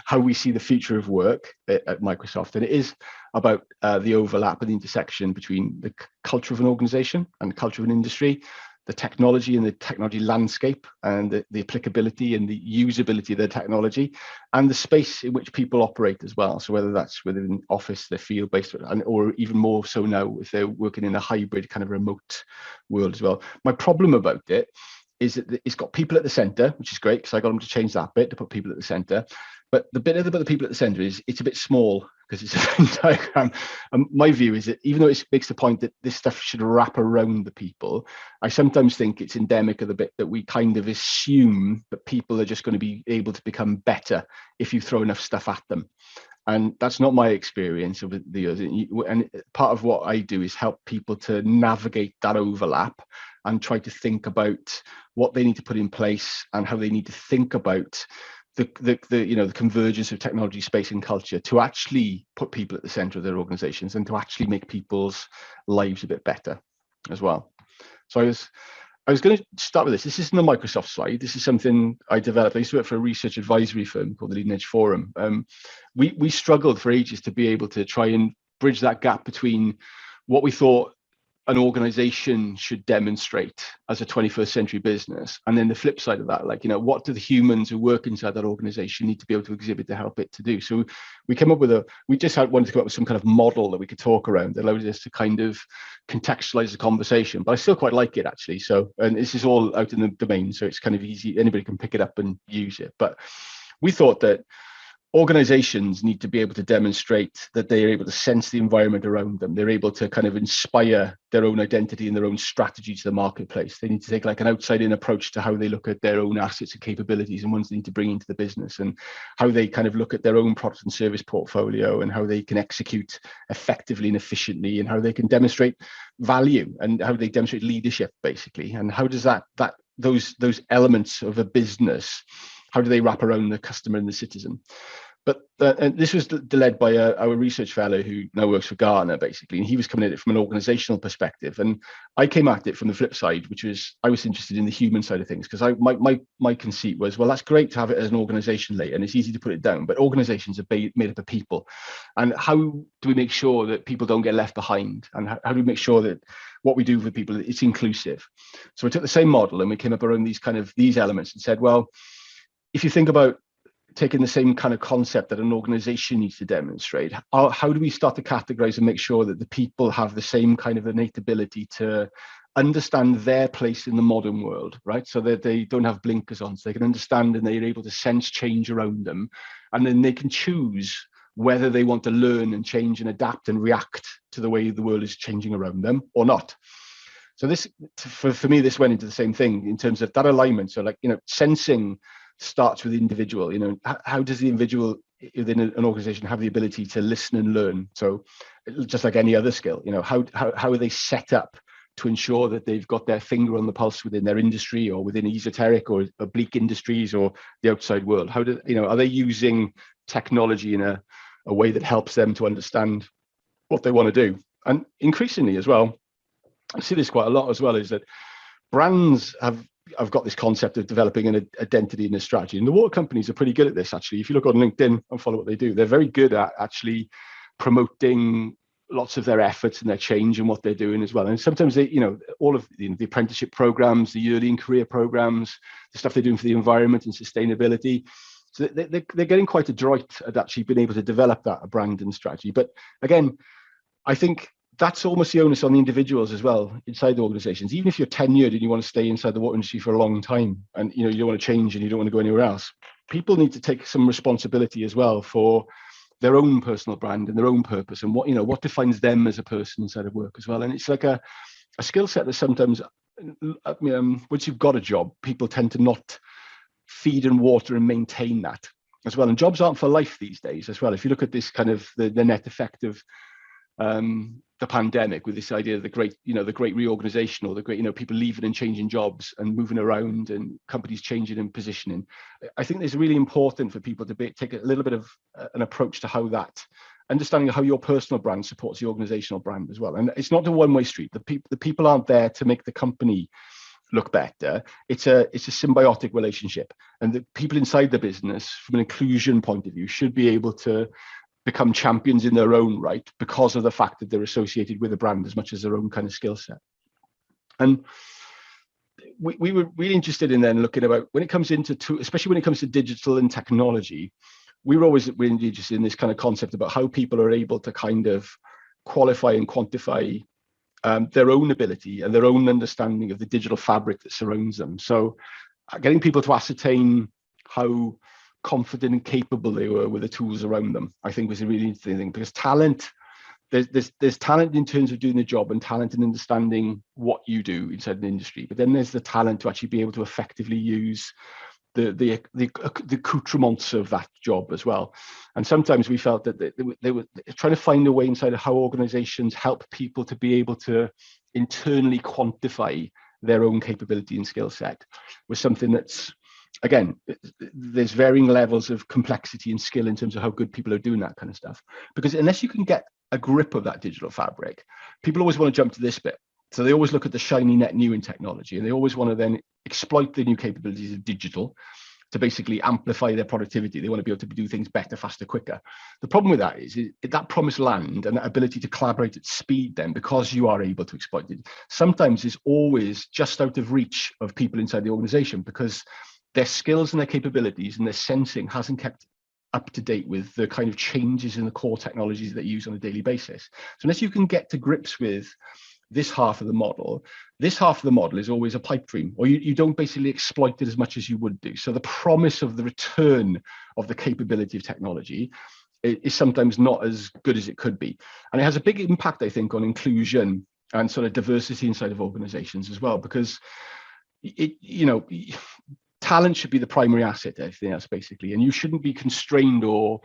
how we see the future of work at Microsoft. And it is about the overlap and the intersection between the culture of an organization and the culture of an industry, the technology and the technology landscape, and the applicability and the usability of the technology, and the space in which people operate as well. So whether that's within office, they're field-based, or even more so now if they're working in a hybrid kind of remote world as well. My problem about it is that it's got people at the center, which is great because I got them to change that bit to put people at the center. But the bit about the people at the center is it's a bit small because it's a Venn diagram. And my view is that even though it makes the point that this stuff should wrap around the people, I sometimes think it's endemic of the bit that we kind of assume that people are just going to be able to become better if you throw enough stuff at them. And that's not my experience of the years. And part of what I do is help people to navigate that overlap and try to think about what they need to put in place and how they need to think about the convergence of technology, space, and culture to actually put people at the center of their organizations and to actually make people's lives a bit better as well. So I was going to start with this. This isn't a Microsoft slide. This is something I developed. I used to work for a research advisory firm called the Leading Edge Forum. We struggled for ages to be able to try and bridge that gap between what we thought an organization should demonstrate as a 21st century business, and then the flip side of that, like, what do the humans who work inside that organization need to be able to exhibit to help it to do? So we came up with wanted to come up with some kind of model that we could talk around that allowed us to kind of contextualize the conversation, but I still quite like it actually. So, and this is all out in the domain, so it's kind of easy, anybody can pick it up and use it. But we thought that organizations need to be able to demonstrate that they are able to sense the environment around them. They're able to kind of inspire their own identity and their own strategy to the marketplace. They need to take like an outside-in approach to how they look at their own assets and capabilities and ones they need to bring into the business, and how they kind of look at their own product and service portfolio and how they can execute effectively and efficiently, and how they can demonstrate value and how they demonstrate leadership, basically. And how does those elements of a business, how do they wrap around the customer and the citizen? But and this was led by our research fellow who now works for Gartner, basically, and he was coming at it from an organizational perspective. And I came at it from the flip side, which was I was interested in the human side of things, because my conceit was, well, that's great to have it as an organization later, and it's easy to put it down, but organizations are made up of people. And how do we make sure that people don't get left behind? And how do we make sure that what we do for people, it's inclusive? So we took the same model and we came up around these elements and said, well, if you think about taking the same kind of concept that an organization needs to demonstrate, how do we start to categorize and make sure that the people have the same kind of innate ability to understand their place in the modern world, right? So that they don't have blinkers on, so they can understand and they're able to sense change around them. And then they can choose whether they want to learn and change and adapt and react to the way the world is changing around them or not. So this, for me, this went into the same thing in terms of that alignment. So like, sensing starts with the individual. How does the individual within an organization have the ability to listen and learn? So just like any other skill, how are they set up to ensure that they've got their finger on the pulse within their industry or within esoteric or oblique industries or the outside world? How do are they using technology in a way that helps them to understand what they want to do? And increasingly as well, I see this quite a lot as well, is that brands I've got this concept of developing an identity and a strategy. And the water companies are pretty good at this, actually. If you look on LinkedIn and follow what they do, they're very good at actually promoting lots of their efforts and their change and what they're doing as well. And sometimes they, all of the apprenticeship programs, the early in career programs, the stuff they're doing for the environment and sustainability. So they're getting quite adroit at actually being able to develop that brand and strategy. But again, I think that's almost the onus on the individuals as well inside the organizations. Even if you're tenured and you want to stay inside the water industry for a long time, and you don't want to change and you don't want to go anywhere else, people need to take some responsibility as well for their own personal brand and their own purpose and what defines them as a person inside of work as well. And it's like a skill set that sometimes, once you've got a job, people tend to not feed and water and maintain that as well. And jobs aren't for life these days as well. If you look at this kind of the net effect of the pandemic, with this idea of the great reorganization, or the great, people leaving and changing jobs and moving around and companies changing and positioning. I think it's really important for people to take a little bit of an approach to how that, understanding how your personal brand supports the organizational brand as well. And it's not a one-way street. The people aren't there to make the company look better. It's a symbiotic relationship, and the people inside the business, from an inclusion point of view, should be able to become champions in their own right because of the fact that they're associated with a brand as much as their own kind of skill set. And we were really interested in then looking about when it comes especially when it comes to digital and technology, we were always really interested in this kind of concept about how people are able to kind of qualify and quantify their own ability and their own understanding of the digital fabric that surrounds them. So getting people to ascertain how confident and capable they were with the tools around them, I think, was a really interesting thing, because talent, there's talent in terms of doing the job and talent in understanding what you do inside the industry, but then there's the talent to actually be able to effectively use the accoutrements of that job as well. And sometimes we felt that they were trying to find a way inside of how organizations help people to be able to internally quantify their own capability and skill set was something that's again, there's varying levels of complexity and skill in terms of how good people are doing that kind of stuff. Because unless you can get a grip of that digital fabric, people always want to jump to this bit. So they always look at the shiny net new in technology, and they always want to then exploit the new capabilities of digital to basically amplify their productivity. They want to be able to do things better, faster, quicker. The problem with that is that promised land and that ability to collaborate at speed then, because you are able to exploit it, sometimes is always just out of reach of people inside the organization, because their skills and their capabilities and their sensing hasn't kept up to date with the kind of changes in the core technologies that they use on a daily basis. So unless you can get to grips with this half of the model is always a pipe dream, or you don't basically exploit it as much as you would do. So the promise of the return of the capability of technology is sometimes not as good as it could be. And it has a big impact, I think, on inclusion and sort of diversity inside of organizations as well, because talent should be the primary asset, everything else basically, and you shouldn't be constrained or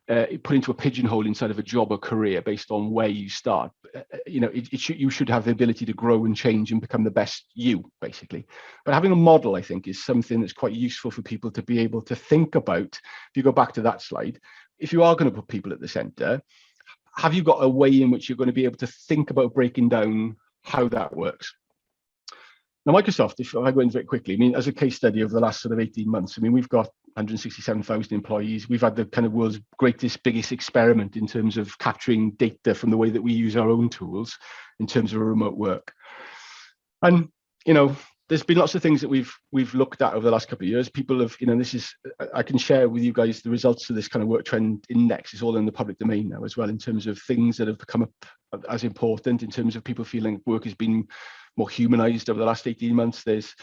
put into a pigeonhole inside of a job or career based on where you start. You should have the ability to grow and change and become the best you, basically. But having a model, I think, is something that's quite useful for people to be able to think about. If you go back to that slide, if you are going to put people at the center, have you got a way in which you're going to be able to think about breaking down how that works? Now, Microsoft, if I go in very quickly, I mean, as a case study over the last sort of 18 months, I mean, we've got 167,000 employees. We've had the kind of world's biggest experiment in terms of capturing data from the way that we use our own tools in terms of remote work. And, there's been lots of things that we've looked at over the last couple of years. People have, I can share with you guys the results of this kind of work trend index. It's all in the public domain now as well, in terms of things that have become up as important, in terms of people feeling work has been more humanized over the last 18 months. There's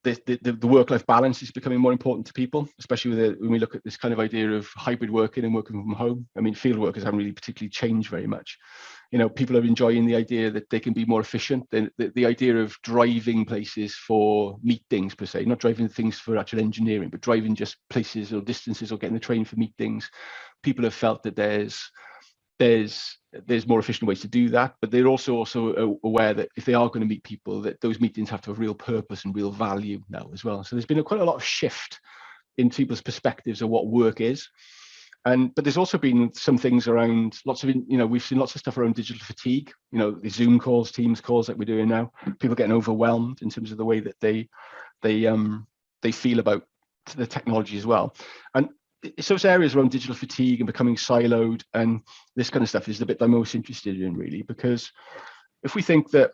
the work-life balance is becoming more important to people, especially when we look at this kind of idea of hybrid working and working from home. I mean, field workers haven't really particularly changed very much. People are enjoying the idea that they can be more efficient. The idea of driving places for meetings per se, not driving things for actual engineering, but driving just places or distances or getting the train for meetings. People have felt that there's more efficient ways to do that, but they're also aware that if they are going to meet people, that those meetings have to have real purpose and real value now as well. So there's been quite a lot of shift in people's perspectives of what work is. But there's also been some things around we've seen lots of stuff around digital fatigue, the Zoom calls, Teams calls that we're doing now, people getting overwhelmed in terms of the way that they feel about the technology as well. And it's those areas around digital fatigue and becoming siloed and this kind of stuff is the bit I'm most interested in, really, because if we think that,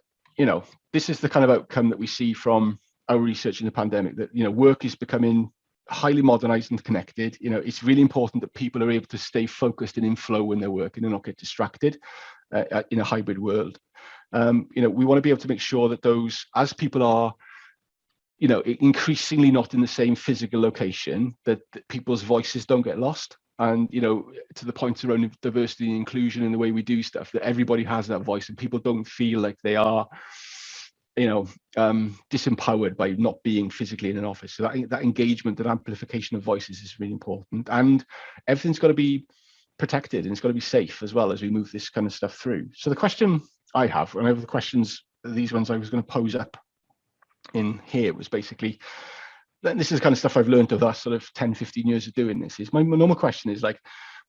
this is the kind of outcome that we see from our research in the pandemic, that, work is becoming highly modernized and connected. It's really important that people are able to stay focused and in flow when they're working and not get distracted in a hybrid world. We want to be able to make sure that those, as people are increasingly not in the same physical location, that people's voices don't get lost. And, to the point around diversity and inclusion and the way we do stuff, that everybody has that voice and people don't feel like they are, disempowered by not being physically in an office. So that engagement, that amplification of voices is really important. And everything's got to be protected and it's got to be safe as well as we move this kind of stuff through. So the question I have, and I have the questions, these ones I was going to pose up in here, was basically, this is the kind of stuff I've learned over the last sort of 10, 15 years of doing this, is my normal question is like,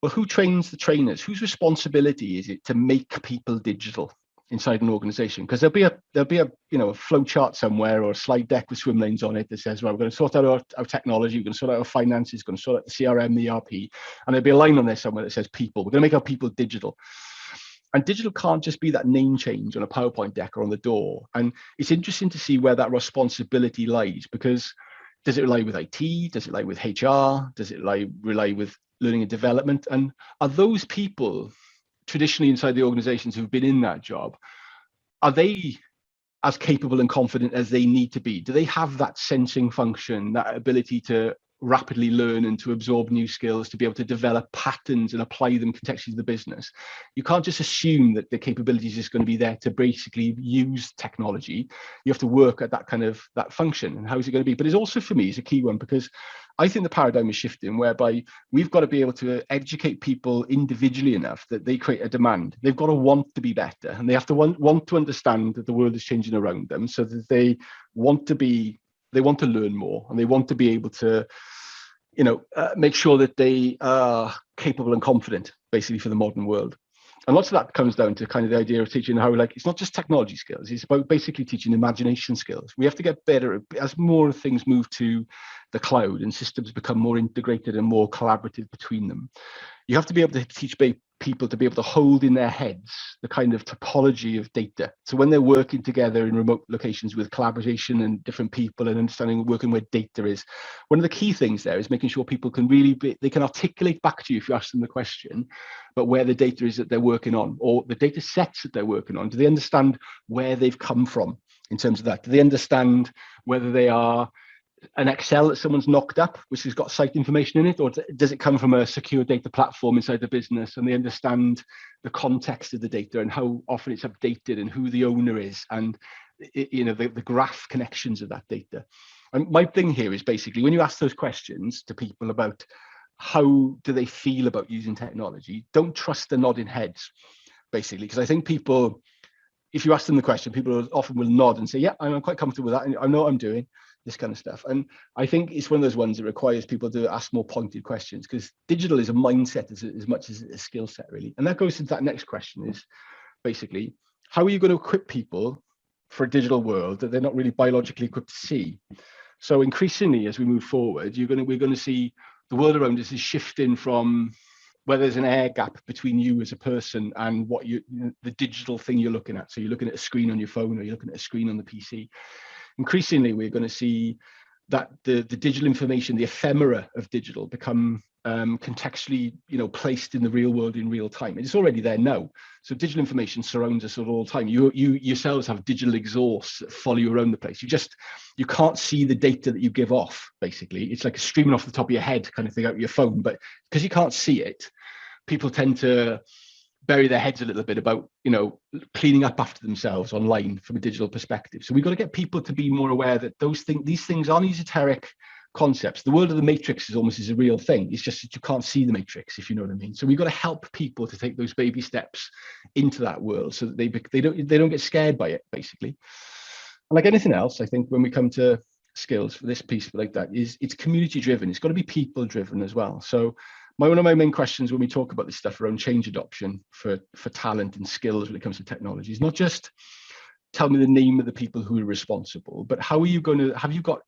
well, who trains the trainers? Whose responsibility is it to make people digital inside an organization? Because there'll be a flow chart somewhere or a slide deck with swim lanes on it that says, well, we're going to sort out our technology, we're going to sort out our finances, we're going to sort out the CRM, the ERP, and there'll be a line on there somewhere that says people. We're going to make our people digital. And digital can't just be that name change on a PowerPoint deck or on the door. And it's interesting to see where that responsibility lies, because does it lie with IT? Does it lie with HR? Does it rely with learning and development? And are those people traditionally inside the organizations who've been in that job, are they as capable and confident as they need to be? Do they have that sensing function, that ability to rapidly learn and to absorb new skills, to be able to develop patterns and apply them contextually to the business? You can't just assume that the capability is just going to be there to basically use technology. You have to work at that function. And how is it going to be? But it's also, for me, is a key one, because I think the paradigm is shifting, whereby we've got to be able to educate people individually enough that they create a demand. They've got to want to be better, and they have to want to understand that the world is changing around them, so that they want to be they want to learn more, and they want to be able to, make sure that they are capable and confident, basically, for the modern world. And lots of that comes down to kind of the idea of teaching how, like, it's not just technology skills, it's about basically teaching imagination skills. We have to get better as more things move to the cloud and systems become more integrated and more collaborative between them. You have to be able to teach people to be able to hold in their heads the kind of topology of data. So when they're working together in remote locations with collaboration and different people and understanding working where data is, one of the key things there is making sure people can they can articulate back to you if you ask them the question, but where the data is that they're working on, or the data sets that they're working on. Do they understand where they've come from in terms of that? Do they understand whether they are an Excel that someone's knocked up, which has got site information in it, or does it come from a secure data platform inside the business, and they understand the context of the data and how often it's updated and who the owner is, and the graph connections of that data. And my thing here is basically, when you ask those questions to people about how do they feel about using technology, don't trust the nodding heads, basically, because I think people, if you ask them the question, people often will nod and say, yeah, I'm quite comfortable with that, and I know what I'm doing, this kind of stuff. And I think it's one of those ones that requires people to ask more pointed questions, because digital is a mindset as much as a skill set, really. And that goes into that next question, is basically, how are you going to equip people for a digital world that they're not really biologically equipped to see? So increasingly, as we move forward, we're going to see the world around us is shifting from where there's an air gap between you as a person and what the digital thing you're looking at. So you're looking at a screen on your phone, or you're looking at a screen on the PC. Increasingly, we're going to see that the digital information, the ephemera of digital, become contextually, placed in the real world in real time. It's already there now. So digital information surrounds us all the time. You yourselves have digital exhausts that follow you around the place. You can't see the data that you give off, basically. It's like streaming off the top of your head kind of thing out of your phone. But because you can't see it, people tend to bury their heads a little bit about, cleaning up after themselves online from a digital perspective. So we've got to get people to be more aware that these things aren't esoteric concepts. The world of the matrix is almost a real thing. It's just that you can't see the matrix, if you know what I mean. So we've got to help people to take those baby steps into that world so that they don't get scared by it, basically. And like anything else, I think when we come to skills for this piece like that, it's community driven. It's got to be people driven as well. So one of my main questions when we talk about this stuff around change adoption for talent and skills when it comes to technology is not just tell me the name of the people who are responsible, but have you got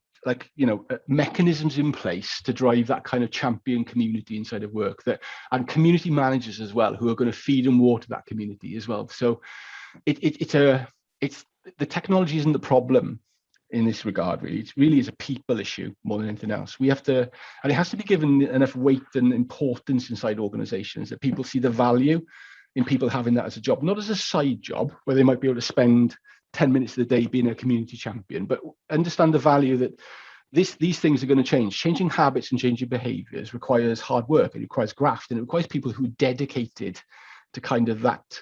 mechanisms in place to drive that kind of champion community inside of work, and community managers as well, who are going to feed and water that community as well. So the technology isn't the problem in this regard, really. It really is a people issue more than anything else. We have to, and it has to be given enough weight and importance inside organizations that people see the value in people having that as a job, not as a side job where they might be able to spend 10 minutes of the day being a community champion, but understand the value that these things are going to change. Changing habits and changing behaviors requires hard work, it requires graft, and it requires people who are dedicated to kind of that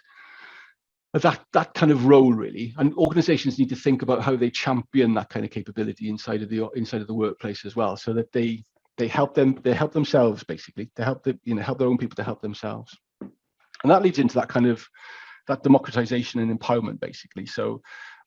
kind of role, really. And organizations need to think about how they champion that kind of capability inside of the workplace as well, so that they help themselves, basically, to help their own people to help themselves. And that leads into that democratization and empowerment, basically. So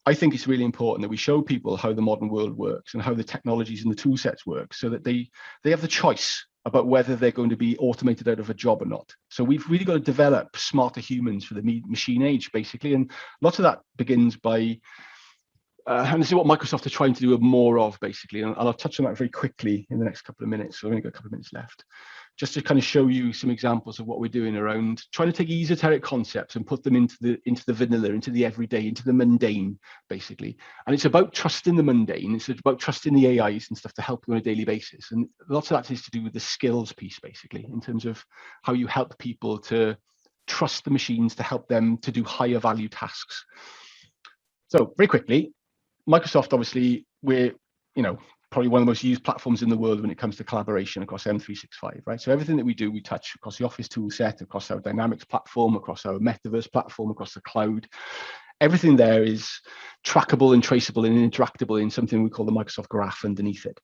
I think it's really important that we show people how the modern world works and how the technologies and the tool sets work, so that they have the choice about whether they're going to be automated out of a job or not. So we've really got to develop smarter humans for the machine age, basically. And lots of that begins by, and this is what Microsoft are trying to do more of, basically. And I'll touch on that very quickly in the next couple of minutes. So I've only got a couple of minutes left, just to kind of show you some examples of what we're doing around trying to take esoteric concepts and put them into the vanilla, into the everyday, into the mundane, basically. And it's about trusting the mundane. It's about trusting the AIs and stuff to help you on a daily basis. And lots of that is to do with the skills piece, basically, in terms of how you help people to trust the machines to help them to do higher value tasks. So very quickly, Microsoft, obviously, we're, probably one of the most used platforms in the world when it comes to collaboration across M365, right? So everything that we do, we touch across the Office tool set, across our Dynamics platform, across our Metaverse platform, across the cloud. Everything there is trackable and traceable and interactable in something we call the Microsoft Graph underneath it.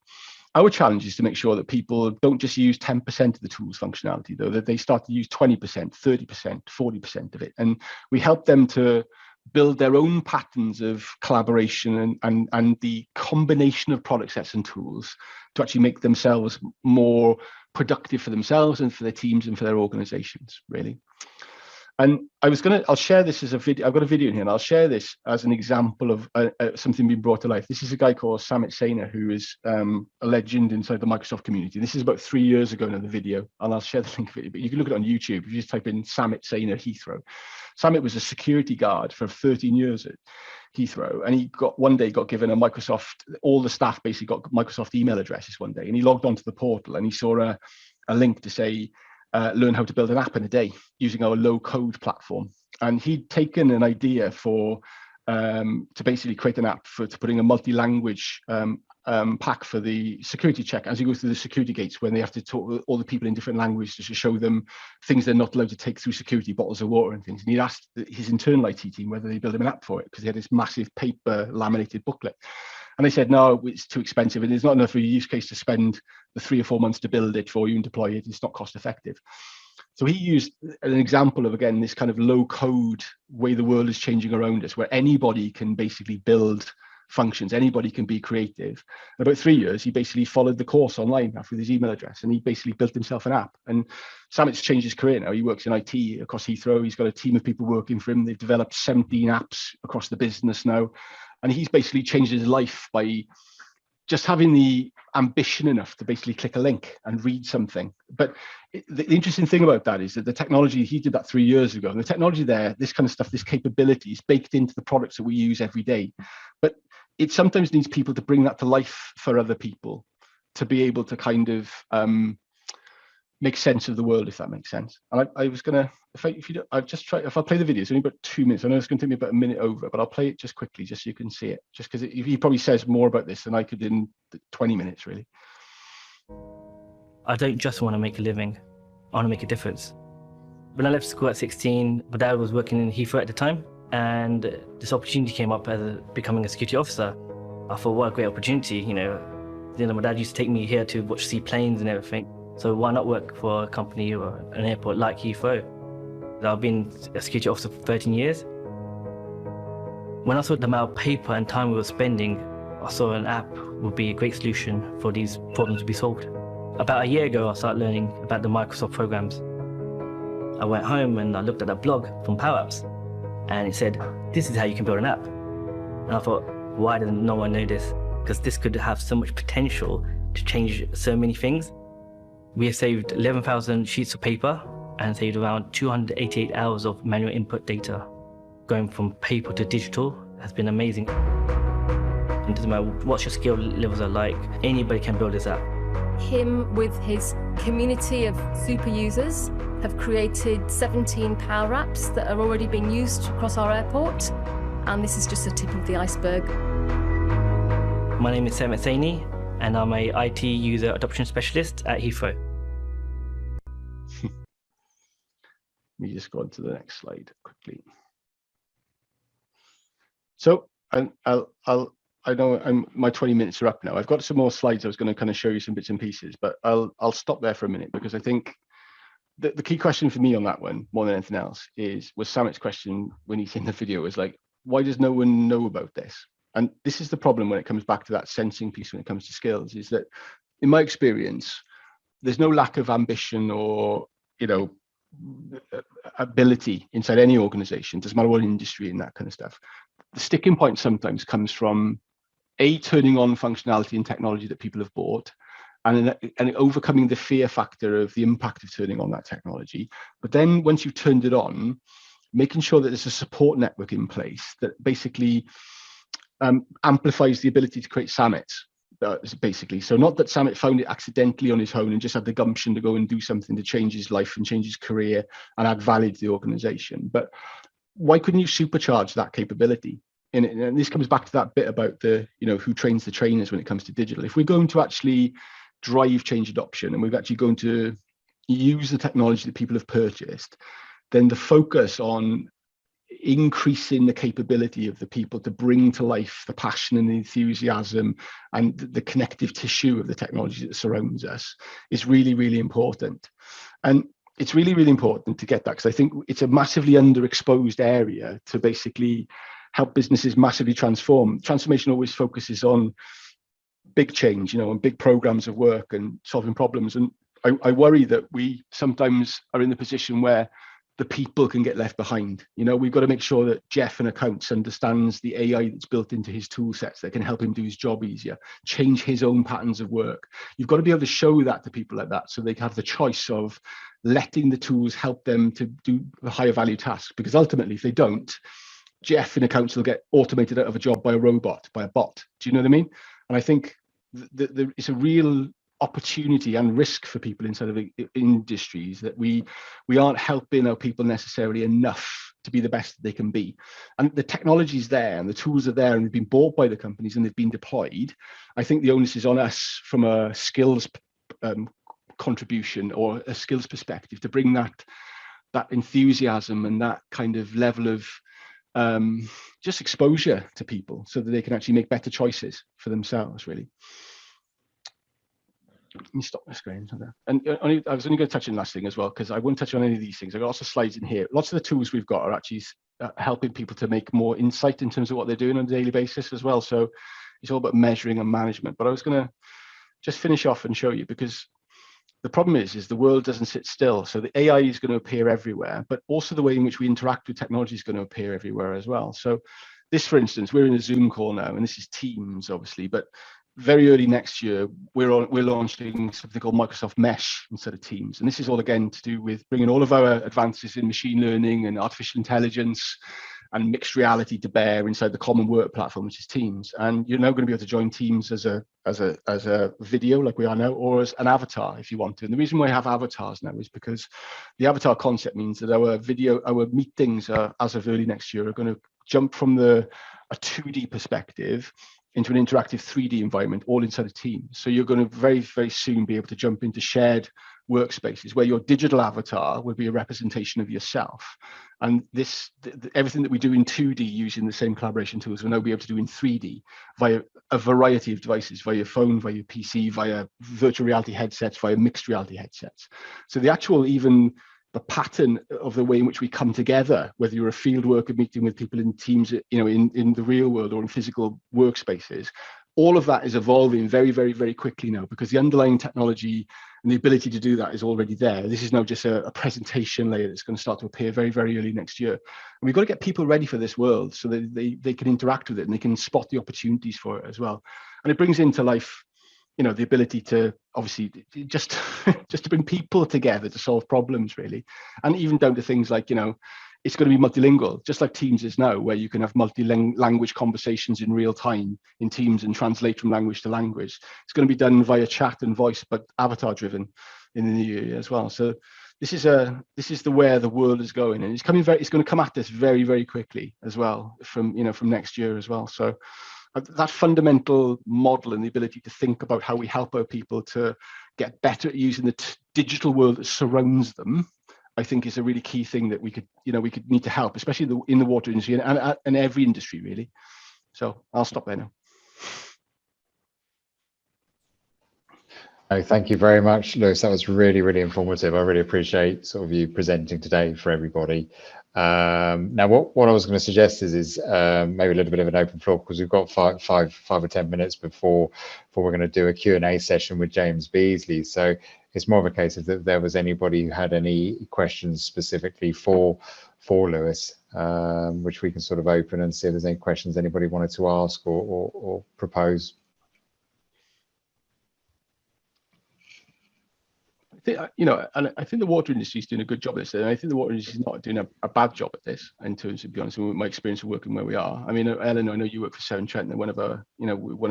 Our challenge is to make sure that people don't just use 10% of the tool's functionality, though, that they start to use 20%, 30%, 40% of it. And we help them to build their own patterns of collaboration and the combination of product sets and tools to actually make themselves more productive for themselves and for their teams and for their organizations, really. And I'll share this as a video. I've got a video in here, and I'll share this as an example of something being brought to life. This is a guy called Samit Sainer, who is a legend inside the Microsoft community. This is about 3 years ago in the video, and I'll share the link of it, but you can look at it on YouTube. If you just type in Samit Sainer Heathrow. Samit was a security guard for 13 years at Heathrow, and he one day got given a Microsoft, all the staff basically got Microsoft email addresses one day, and he logged onto the portal and he saw a link to say, learn how to build an app in a day using our low code platform. And he'd taken an idea to basically create an app to put in a multi-language pack for the security check as you go through the security gates, when they have to talk with all the people in different languages to show them things they're not allowed to take through security, bottles of water and things. And he'd asked his internal IT team whether they build him an app for it, because he had this massive paper laminated booklet. And they said, no, it's too expensive. And there's not enough of a use case to spend the 3 or 4 months to build it for you and deploy it. It's not cost effective. So he used an example of, again, this kind of low code way the world is changing around us, where anybody can basically build functions, anybody can be creative. In about 3 years, he basically followed the course online after his email address, and he basically built himself an app. And Samit's changed his career now. He works in IT across Heathrow. He's got a team of people working for him. They've developed 17 apps across the business now. And he's basically changed his life by just having the ambition enough to basically click a link and read something. But the interesting thing about that is that the technology, he did that 3 years ago, and the technology there, this kind of stuff, this capability is baked into the products that we use every day. But it sometimes needs people to bring that to life for other people to be able to kind of make sense of the world, if that makes sense. And I was gonna, if I play the video, it's only about 2 minutes. I know it's going to take me about a minute over, but I'll play it just quickly, just so you can see it. Just because he probably says more about this than I could in 20 minutes, really. I don't just want to make a living. I want to make a difference. When I left school at 16, my dad was working in Heathrow at the time, and this opportunity came up as becoming a security officer. I thought, what a great opportunity, you know. My dad used to take me here to watch seaplanes and everything. So why not work for a company or an airport like Heathrow? I've been a security officer for 13 years. When I saw the amount of paper and time we were spending, I saw an app would be a great solution for these problems to be solved. About a year ago, I started learning about the Microsoft programs. I went home and I looked at that blog from Power Apps, and it said, this is how you can build an app. And I thought, why doesn't no one know this? Because this could have so much potential to change so many things. We have saved 11,000 sheets of paper and saved around 288 hours of manual input data. Going from paper to digital has been amazing. It doesn't matter what your skill levels are like, anybody can build this app. Him with his community of super users have created 17 Power Apps that are already being used across our airport, and this is just the tip of the iceberg. My name is Simon Frampton, and I'm a IT user adoption specialist at Heathrow. Let me just go on to the next slide quickly. So I know my 20 minutes are up now. I've got some more slides. I was going to kind of show you some bits and pieces, but I'll stop there for a minute, because I think the key question for me on that one, more than anything else, was Samit's question when he's in the video, is like, why does no one know about this? And this is the problem when it comes back to that sensing piece when it comes to skills, is that in my experience, there's no lack of ambition or, you know, ability inside any organization, doesn't matter what industry and that kind of stuff. The sticking point sometimes comes from turning on functionality and technology that people have bought, and overcoming the fear factor of the impact of turning on that technology. But then once you've turned it on, making sure that there's a support network in place that basically amplifies the ability to create summits. Basically, so not that Samit found it accidentally on his own and just had the gumption to go and do something to change his life and change his career and add value to the organization, but why couldn't you supercharge that capability? And this comes back to that bit about the, you know, who trains the trainers when it comes to digital. If we're going to actually drive change adoption and we're actually going to use the technology that people have purchased, then the focus on increasing the capability of the people to bring to life the passion and the enthusiasm and the connective tissue of the technology that surrounds us is really, really important. And it's really, really important to get that, because I think it's a massively underexposed area to basically help businesses massively transform. Transformation always focuses on big change, and big programs of work and solving problems. And I worry that we sometimes are in the position where the people can get left behind. We've got to make sure that Jeff in accounts understands the AI that's built into his tool sets that can help him do his job easier, change his own patterns of work. You've got to be able to show that to people like that, so they can have the choice of letting the tools help them to do the higher value tasks. Because ultimately, if they don't, Jeff in accounts will get automated out of a job by a robot, by a bot. Do you know what I mean? And I think it's a real opportunity and risk for people inside of the industries that we aren't helping our people necessarily enough to be the best that they can be. And the technology's there and the tools are there and they've been bought by the companies and they've been deployed. I think the onus is on us from a skills contribution or a skills perspective to bring that enthusiasm and that kind of level of just exposure to people so that they can actually make better choices for themselves, really. Let me stop my screen. And I was only going to touch on the last thing as well, because I won't touch on any of these things. I've got lots of slides in here. Lots of the tools we've got are actually helping people to make more insight in terms of what they're doing on a daily basis as well. So it's all about measuring and management. But I was going to just finish off and show you, because the problem is the world doesn't sit still. So the AI is going to appear everywhere, but also the way in which we interact with technology is going to appear everywhere as well. So this, for instance, we're in a Zoom call now, and this is Teams, obviously, but very early next year, we're launching something called Microsoft Mesh instead of Teams. And this is all, again, to do with bringing all of our advances in machine learning and artificial intelligence and mixed reality to bear inside the common work platform, which is Teams. And you're now going to be able to join Teams as a video like we are now, or as an avatar if you want to. And the reason why I have avatars now is because the avatar concept means that our meetings as of early next year are going to jump from a 2D perspective into an interactive 3D environment, all inside a team. So you're going to very, very soon be able to jump into shared workspaces where your digital avatar will be a representation of yourself. And everything that we do in 2D using the same collaboration tools, we'll now be able to do in 3D via a variety of devices, via your phone, via your PC, via virtual reality headsets, via mixed reality headsets. So the actual the pattern of the way in which we come together, whether you're a field worker meeting with people in teams, in the real world or in physical workspaces, all of that is evolving very, very, very quickly now, because the underlying technology and the ability to do that is already there. This is now just a presentation layer that's going to start to appear very, very early next year. And we've got to get people ready for this world so that they can interact with it and they can spot the opportunities for it as well. And it brings into life the ability to obviously just to bring people together to solve problems, really. And even down to things like, it's going to be multilingual, just like Teams is now, where you can have multi-language conversations in real time in Teams and translate from language to language. It's going to be done via chat and voice, but avatar driven in the new year as well. So this is where the world is going, and it's going to come at us very, very quickly as well from next year as well. So that fundamental model and the ability to think about how we help our people to get better at using the digital world that surrounds them, I think is a really key thing that we could need to help, especially in the water industry and every industry, really. So I'll stop there now. Oh, thank you very much, Lewis. That was really, really informative. I really appreciate sort of you presenting today for everybody. Now, what I was going to suggest is maybe a little bit of an open floor, because we've got five or 10 minutes before we're going to do a Q&A session with James Beazley. So it's more of a case of that there was anybody who had any questions specifically for Lewis, which we can sort of open and see if there's any questions anybody wanted to ask or propose. And I think the water industry is doing a good job at this, and I think the water industry is not doing a bad job at this, in terms of, to be honest, with my experience of working where we are. I mean, Eleanor, I know you work for Severn Trent, and one of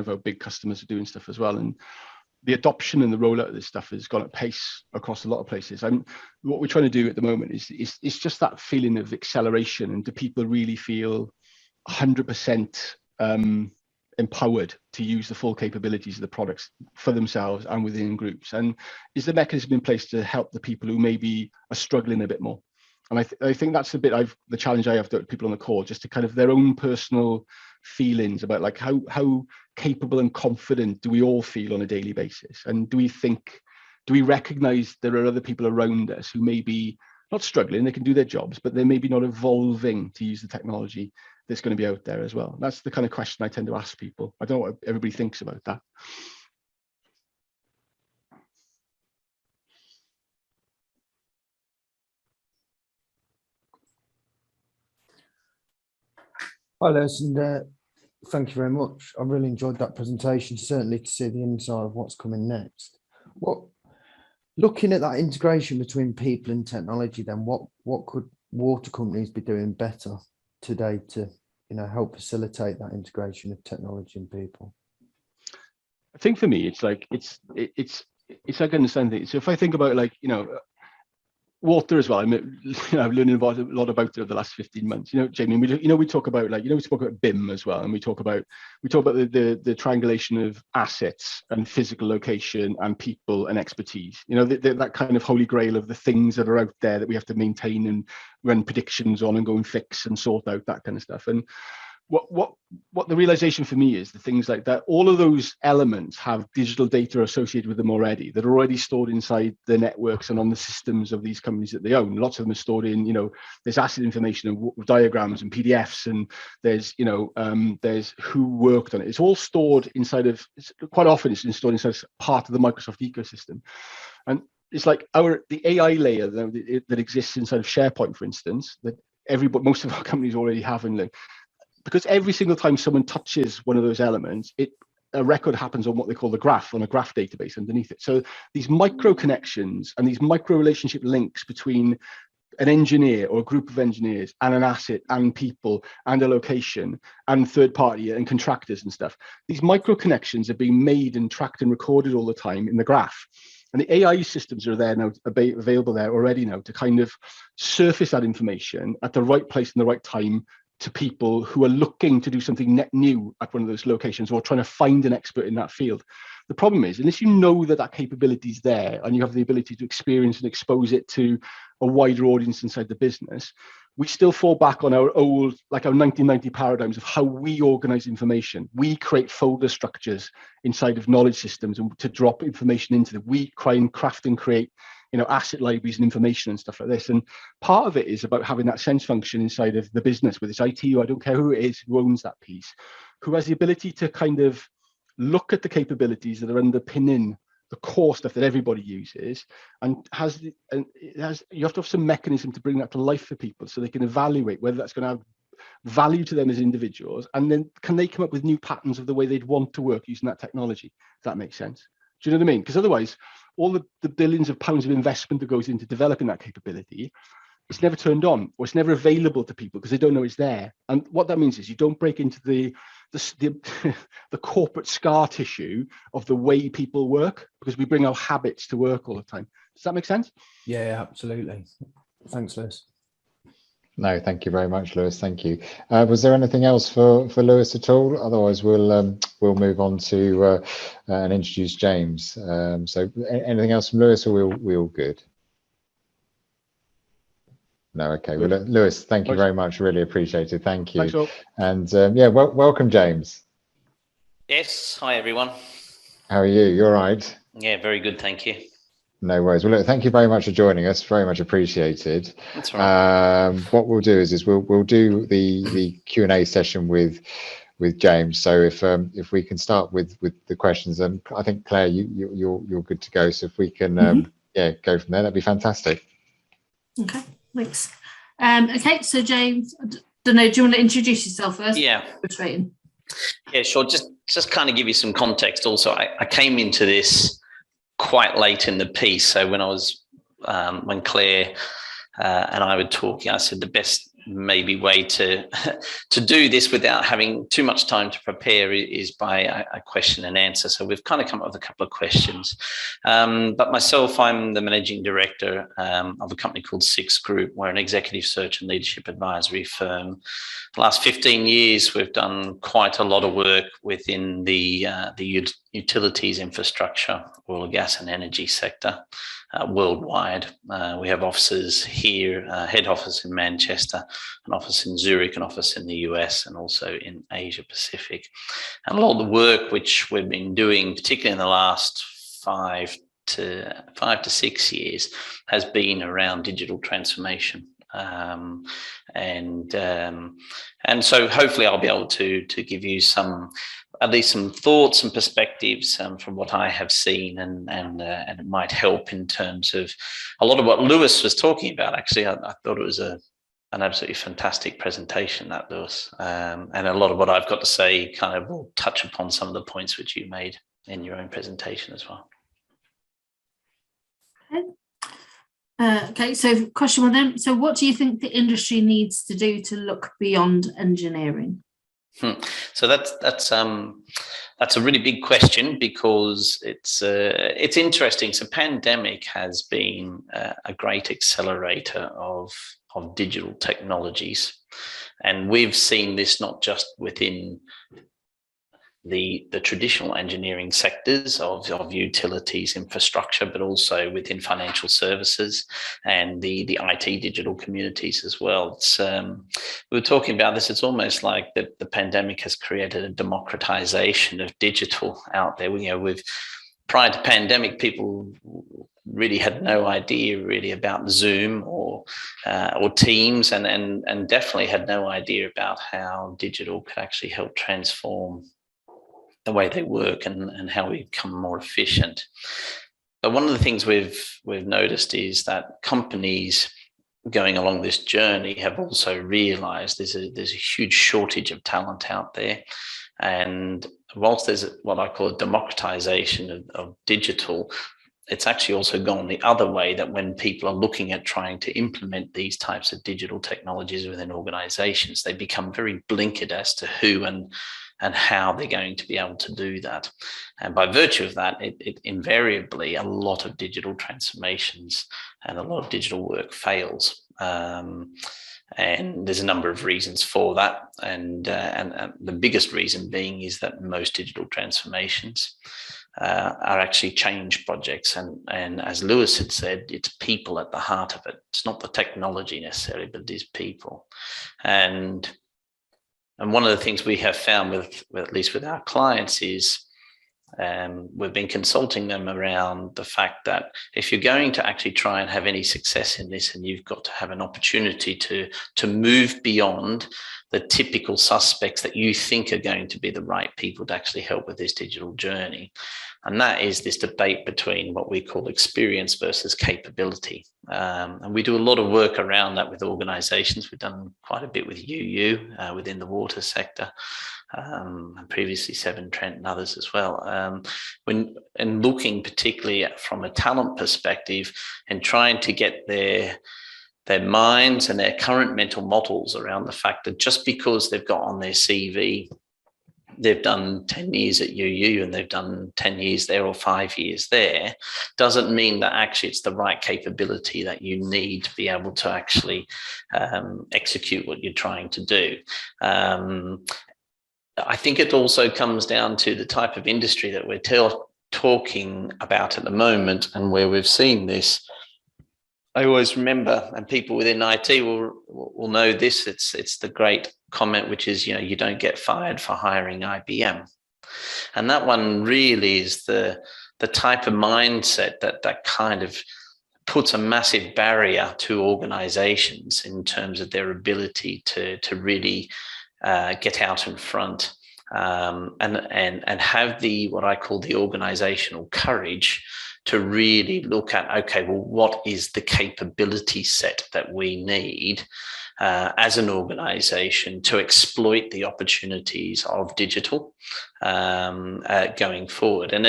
our big customers are doing stuff as well, and the adoption and the rollout of this stuff has gone at pace across a lot of places. What we're trying to do at the moment is just that feeling of acceleration, and do people really feel 100% empowered to use the full capabilities of the products for themselves and within groups? And is the mechanism in place to help the people who maybe are struggling a bit more? And I think that's the challenge I have to people on the call, just to kind of their own personal feelings about like how capable and confident do we all feel on a daily basis, and do we think do we recognize there are other people around us who may be not struggling, they can do their jobs, but they may be not evolving to use the technology that's going to be out there as well? That's the kind of question I tend to ask people. I don't know what everybody thinks about that. Hi, Les, and thank you very much. I really enjoyed that presentation, certainly to see the inside of what's coming next. Looking at that integration between people and technology, then what could water companies be doing better today to help facilitate that integration of technology and people? I think for me, it's like like understanding. So if I think about water as well, I've learning a lot about it over the last 15 months. Jamie, we talk about we spoke about BIM as well, and we talk about the triangulation of assets and physical location and people and expertise. That kind of holy grail of the things that are out there that we have to maintain and run predictions on and go and fix and sort out, that kind of stuff. And what the realization for me is the things like that, all of those elements have digital data associated with them already, that are already stored inside the networks and on the systems of these companies that they own. Lots of them are stored in, there's asset information and diagrams and PDFs, and there's who worked on it. It's all stored inside of, quite often it's stored inside part of the Microsoft ecosystem. And it's like the AI layer that exists inside of SharePoint, for instance, that most of our companies already have in because every single time someone touches one of those elements, a record happens on what they call the graph, on a graph database underneath it. So these micro connections and these micro relationship links between an engineer or a group of engineers and an asset and people and a location and third party and contractors and stuff, these micro connections are being made and tracked and recorded all the time in the graph. And the AI systems are there now, available there already now, to kind of surface that information at the right place and the right time to people who are looking to do something net new at one of those locations, or trying to find an expert in that field. The problem is, unless you know that capability is there and you have the ability to experience and expose it to a wider audience inside the business, we still fall back on our old, our 1990 paradigms of how we organize information. We create folder structures inside of knowledge systems and to drop information into them. We try and craft and create asset libraries and information and stuff like this. And part of it is about having that sense function inside of the business, whether it's IT or I don't care who it is who owns that piece, who has the ability to kind of look at the capabilities that are underpinning the core stuff that everybody uses, and you have to have some mechanism to bring that to life for people so they can evaluate whether that's going to have value to them as individuals, and then can they come up with new patterns of the way they'd want to work using that technology, if that makes sense. Do you know what I mean? Because otherwise, all the billions of pounds of investment that goes into developing that capability, it's never turned on, or it's never available to people because they don't know it's there. And what that means is you don't break into the corporate scar tissue of the way people work, because we bring our habits to work all the time. Does that make sense? Yeah, absolutely. Thanks, Lewis. No, thank you very much, Lewis. Thank you. Was there anything else for Lewis at all? Otherwise, we'll move on to and introduce James. So, anything else from Lewis, or we all good? No, okay. Well, Lewis, thank you very much. Really appreciate it. Thank you. Thanks all. And yeah, welcome, James. Yes. Hi, everyone. How are you? You all right? Yeah, very good. Thank you. No worries. Well, look, thank you very much for joining us. Very much appreciated. That's all right. What we'll do is we'll do the Q&A session with James. So if we can start with the questions, and I think Claire, you're good to go. So if we can go from there, that'd be fantastic. Okay, thanks. Okay, so James, I don't know, do you want to introduce yourself first? Yeah. Yeah, sure. Just kind of give you some context. Also, I came into this quite late in the piece. So when Claire and I were talking, I said the best maybe way to do this without having too much time to prepare is by a question and answer. So we've kind of come up with a couple of questions. But myself, I'm the managing director of a company called Six Group. We're an executive search and leadership advisory firm. The last 15 years, we've done quite a lot of work within the utilities infrastructure, oil and gas and energy sector worldwide. We have offices here, head office in Manchester, an office in Zurich, an office in the US, and also in Asia Pacific. And a lot of the work which we've been doing, particularly in the last 5 to 6 years has been around digital transformation. And so hopefully I'll be able to give you at least some thoughts and perspectives from what I have seen, and it might help in terms of a lot of what Lewis was talking about. Actually, I thought it was an absolutely fantastic presentation, that Lewis, and a lot of what I've got to say kind of will touch upon some of the points which you made in your own presentation as well. Okay, so question one then. So what do you think the industry needs to do to look beyond engineering? So that's a really big question, because it's interesting. So pandemic has been a great accelerator of digital technologies, and we've seen this not just within the traditional engineering sectors of utilities, infrastructure, but also within financial services and the IT digital communities as well. It's, we were talking about this, it's almost like the pandemic has created a democratization of digital out there. Prior to pandemic, people really had no idea really about Zoom or Teams, and definitely had no idea about how digital could actually help transform the way they work and how we become more efficient. But one of the things we've noticed is that companies going along this journey have also realized there's a huge shortage of talent out there. And whilst there's what I call a democratization of digital, it's actually also gone the other way, that when people are looking at trying to implement these types of digital technologies within organizations, they become very blinkered as to who and how they're going to be able to do that. And by virtue of that, it invariably, a lot of digital transformations and a lot of digital work fails. And there's a number of reasons for that. And the biggest reason being is that most digital transformations are actually change projects. And as Lewis had said, it's people at the heart of it. It's not the technology necessarily, but it is people. And one of the things we have found with at least with our clients is we've been consulting them around the fact that if you're going to actually try and have any success in this, and you've got to have an opportunity to move beyond the typical suspects that you think are going to be the right people to actually help with this digital journey. And that is this debate between what we call experience versus capability. And we do a lot of work around that with organizations. We've done quite a bit with UU within the water sector, and previously Severn Trent and others as well. And looking particularly from a talent perspective and trying to get their minds and their current mental models around the fact that just because they've got on their CV they've done 10 years at UU and they've done 10 years there or 5 years there, doesn't mean that actually it's the right capability that you need to be able to actually execute what you're trying to do. I think it also comes down to the type of industry that we're talking about at the moment and where we've seen this. I always remember, and people within IT will know this, it's the great comment, which is, you don't get fired for hiring IBM. And that one really is the type of mindset that kind of puts a massive barrier to organizations in terms of their ability to really get out in front and have what I call the organizational courage to really look at, okay, well, what is the capability set that we need as an organization to exploit the opportunities of digital going forward? And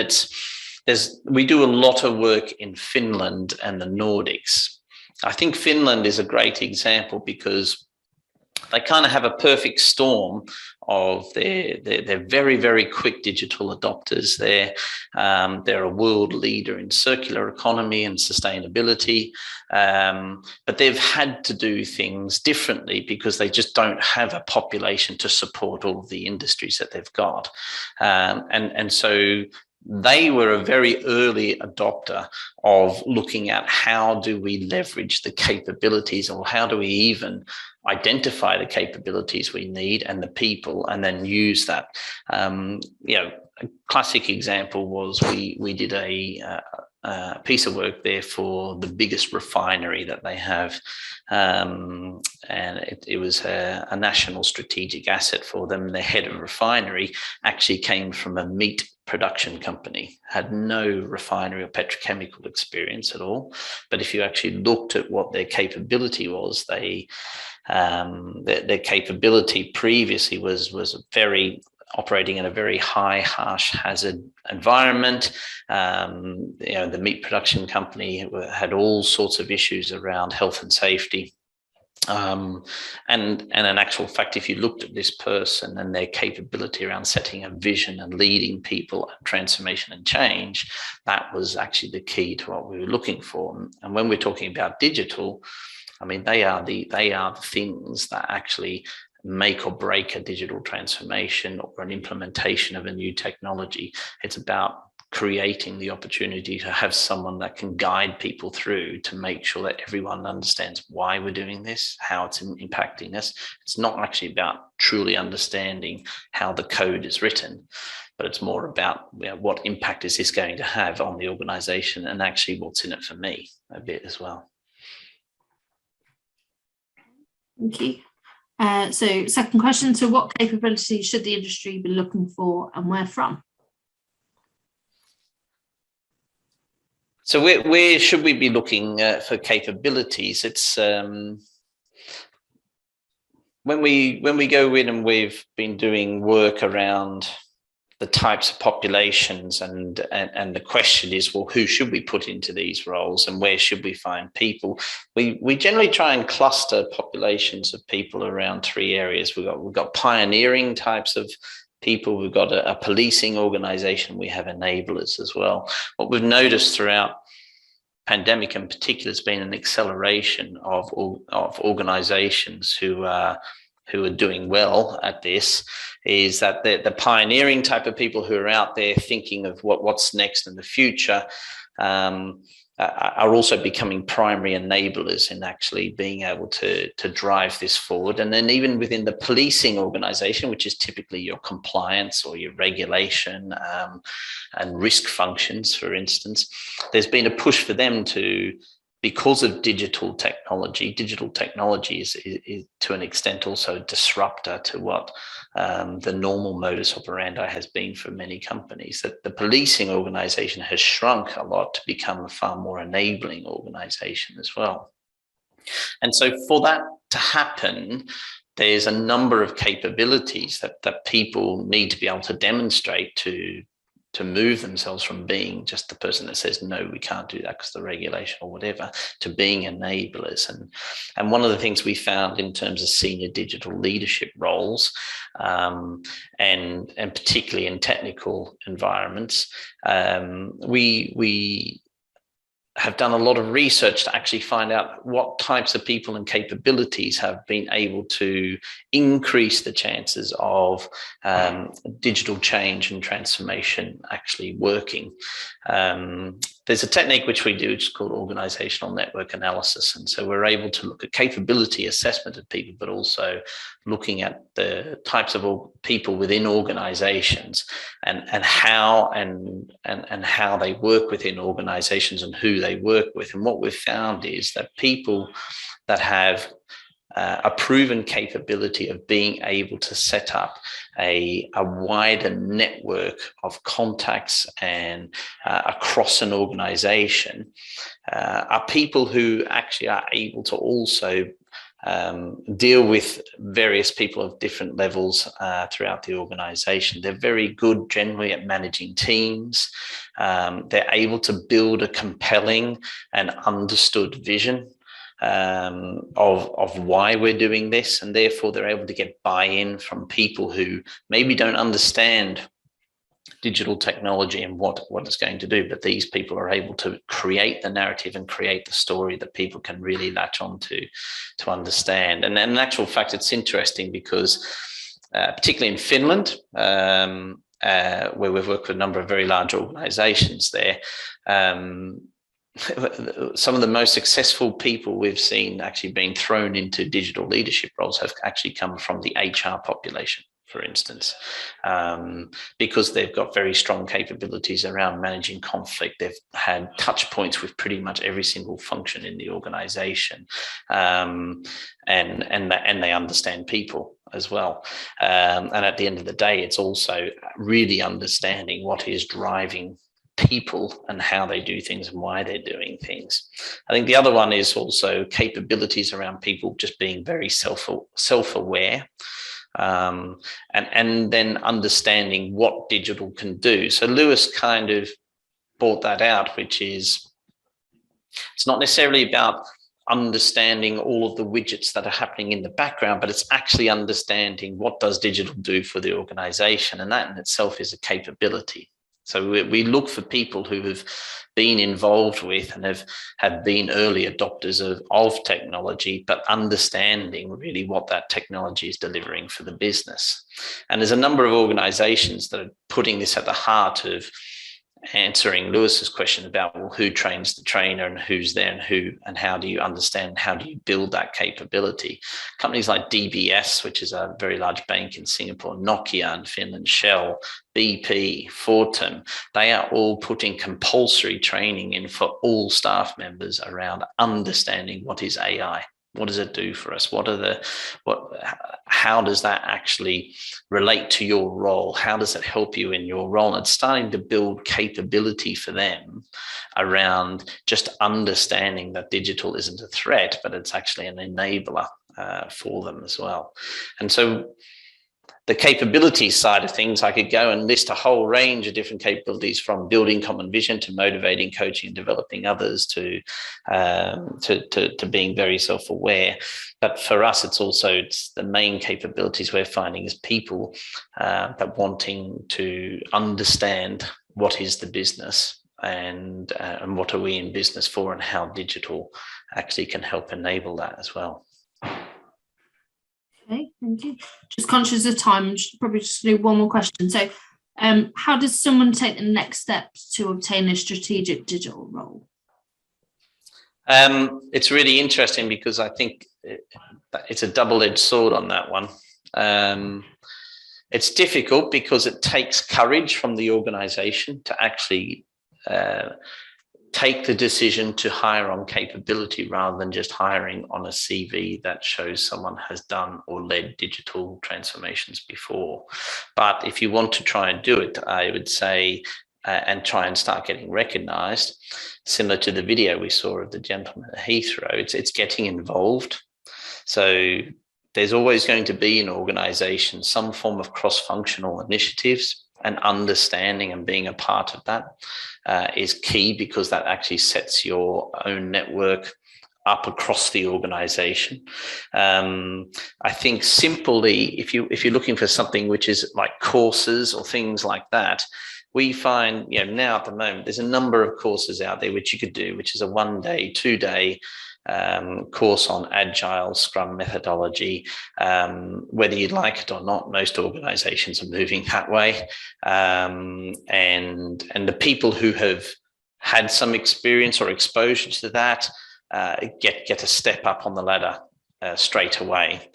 we do a lot of work in Finland and the Nordics. I think Finland is a great example because they kind of have a perfect storm of they're very, very quick digital adopters. They're a world leader in circular economy and sustainability, but they've had to do things differently because they just don't have a population to support all of the industries that they've got. And so they were a very early adopter of looking at how do we leverage the capabilities, or how do we even identify the capabilities we need and the people, and then use that. A classic example was we did a piece of work there for the biggest refinery that they have. And it was a national strategic asset for them. The head of refinery actually came from a meat production company, had no refinery or petrochemical experience at all. But if you actually looked at what their capability was, their capability previously was very operating in a very high, harsh hazard environment. The meat production company had all sorts of issues around health and safety. And in actual fact, if you looked at this person and their capability around setting a vision and leading people and transformation and change, that was actually the key to what we were looking for. And when we're talking about digital, I mean, they are the things that actually make or break a digital transformation or an implementation of a new technology. It's about creating the opportunity to have someone that can guide people through to make sure that everyone understands why we're doing this, how it's impacting us. It's not actually about truly understanding how the code is written, but it's more about what impact is this going to have on the organization and actually what's in it for me a bit as well. Thank you. So second question, so what capabilities should the industry be looking for and where from? So where should we be looking for capabilities? It's when we go in and we've been doing work around the types of populations and the question is, well, who should we put into these roles and where should we find people? We generally try and cluster populations of people around three areas. We've got pioneering types of people, we've got a policing organization, we have enablers as well. What we've noticed throughout pandemic in particular has been an acceleration of organizations who are doing well at this, is that the pioneering type of people who are out there thinking of what's next in the future are also becoming primary enablers in actually being able to drive this forward. And then even within the policing organization, which is typically your compliance or your regulation and risk functions, for instance, there's been a push for them to, because of digital technology is to an extent also a disruptor to what the normal modus operandi has been for many companies, that the policing organization has shrunk a lot to become a far more enabling organization as well. And so for that to happen, there's a number of capabilities that people need to be able to demonstrate to move themselves from being just the person that says, no, we can't do that because the regulation or whatever, to being enablers. And one of the things we found in terms of senior digital leadership roles, and particularly in technical environments, we have done a lot of research to actually find out what types of people and capabilities have been able to increase the chances of digital change and transformation actually working. There's a technique which we do, which is called organizational network analysis. And so we're able to look at capability assessment of people, but also looking at the types of people within organizations and how they work within organizations and who they work with. And what we've found is that people that have a proven capability of being able to set up a wider network of contacts and across an organization are people who actually are able to also deal with various people of different levels throughout the organization. They're very good generally at managing teams. They're able to build a compelling and understood vision of why we're doing this, and therefore they're able to get buy-in from people who maybe don't understand digital technology and what it's going to do, but these people are able to create the narrative and create the story that people can really latch on to understand. And in actual fact, it's interesting because particularly in Finland, where we've worked with a number of very large organizations there, some of the most successful people we've seen actually being thrown into digital leadership roles have actually come from the HR population. for instance, because they've got very strong capabilities around managing conflict. They've had touch points with pretty much every single function in the organization, and they understand people as well. And at the end of the day, it's also really understanding what is driving people and how they do things and why they're doing things. I think the other one is also capabilities around people just being very self-aware, and then understanding what digital can do. So Lewis kind of brought that out, which is, it's not necessarily about understanding all of the widgets that are happening in the background, but it's actually understanding what does digital do for the organization, and that in itself is a capability. So we look for people who have been involved with and have been early adopters of technology, but understanding really what that technology is delivering for the business. And there's a number of organizations that are putting this at the heart of answering Lewis's question about, well, who trains the trainer and who's there and how do you understand, how do you build that capability? Companies like DBS, which is a very large bank in Singapore, Nokia in Finland, Shell, BP, Fortum, they are all putting compulsory training in for all staff members around understanding what is AI. What does it do for us? How does that actually relate to your role? How does it help you in your role? And it's starting to build capability for them around just understanding that digital isn't a threat, but it's actually an enabler for them as well. And so the capability side of things, I could go and list a whole range of different capabilities, from building common vision to motivating, coaching, and developing others to being very self-aware. But for us, it's the main capabilities we're finding is people that wanting to understand what is the business and what are we in business for, and how digital actually can help enable that as well. Okay, thank you. Just conscious of time, probably just do one more question. So how does someone take the next steps to obtain a strategic digital role? It's really interesting because I think it's a double-edged sword on that one. It's difficult because it takes courage from the organization to actually take the decision to hire on capability rather than just hiring on a CV that shows someone has done or led digital transformations before. But if you want to try and do it, I would say, and try and start getting recognized, similar to the video we saw of the gentleman at Heathrow, it's getting involved. So there's always going to be in organization some form of cross-functional initiatives, and understanding and being a part of that is key, because that actually sets your own network up across the organization. I think simply, if you're looking for something which is like courses or things like that, we find, now at the moment, there's a number of courses out there which you could do, which is a 1-day, 2-day course on agile Scrum methodology. Whether you'd like it or not, most organizations are moving that way. And the people who have had some experience or exposure to that get a step up on the ladder straight away,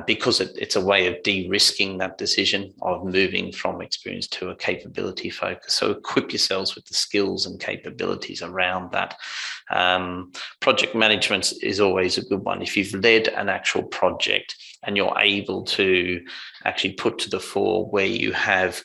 because it's a way of de-risking that decision of moving from experience to a capability focus. So equip yourselves with the skills and capabilities around that. Project management is always a good one. If you've led an actual project and you're able to actually put to the fore where you have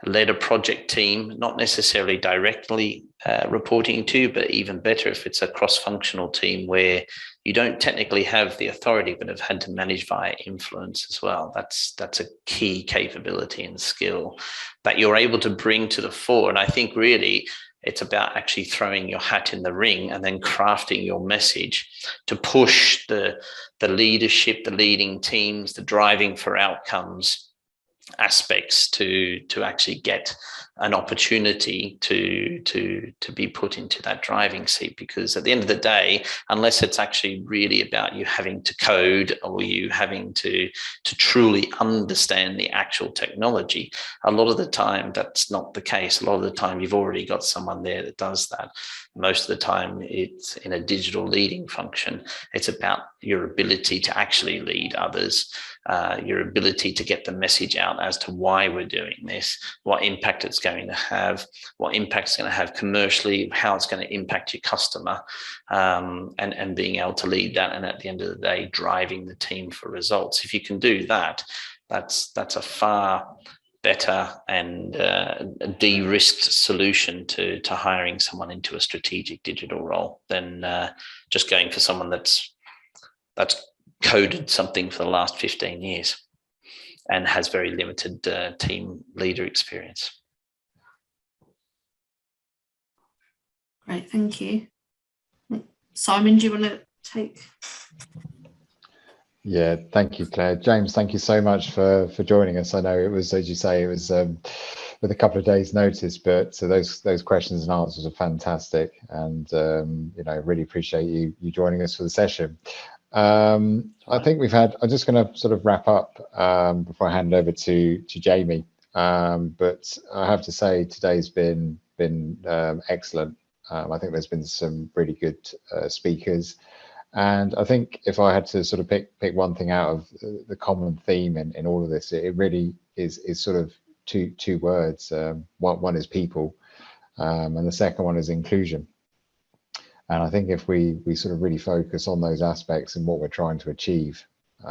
led a project team, not necessarily directly reporting to, but even better if it's a cross-functional team where you don't technically have the authority, but have had to manage via influence as well. That's a key capability and skill that you're able to bring to the fore. And I think really it's about actually throwing your hat in the ring and then crafting your message to push the leadership, the leading teams, the driving for outcomes aspects to actually get an opportunity to be put into that driving seat. Because at the end of the day, unless it's actually really about you having to code or you having to truly understand the actual technology, a lot of the time that's not the case. A lot of the time you've already got someone there that does that. Most of the time it's in a digital leading function. It's about your ability to actually lead others your ability to get the message out as to why we're doing this, what impact it's going to have, what impact it's going to have commercially, how it's going to impact your customer, and being able to lead that, and at the end of the day, driving the team for results. If you can do that, that's a far better and de-risked solution to hiring someone into a strategic digital role than just going for someone that's coded something for the last 15 years and has very limited team leader experience. Great, thank you. Simon, do you want to take? Yeah, thank you, Claire. James, thank you so much for joining us. I know it was, as you say, it was with a couple of days' notice, but so those questions and answers are fantastic, and you know, really appreciate you joining us for the session. I think we've had. I'm just going to sort of wrap up before I hand over to Jamie. But I have to say today's been excellent. I think there's been some really good speakers. And I think if I had to sort of pick one thing out of the common theme in all of this, it really is sort of two words. One is people, and the second one is inclusion. And I think if we sort of really focus on those aspects and what we're trying to achieve, you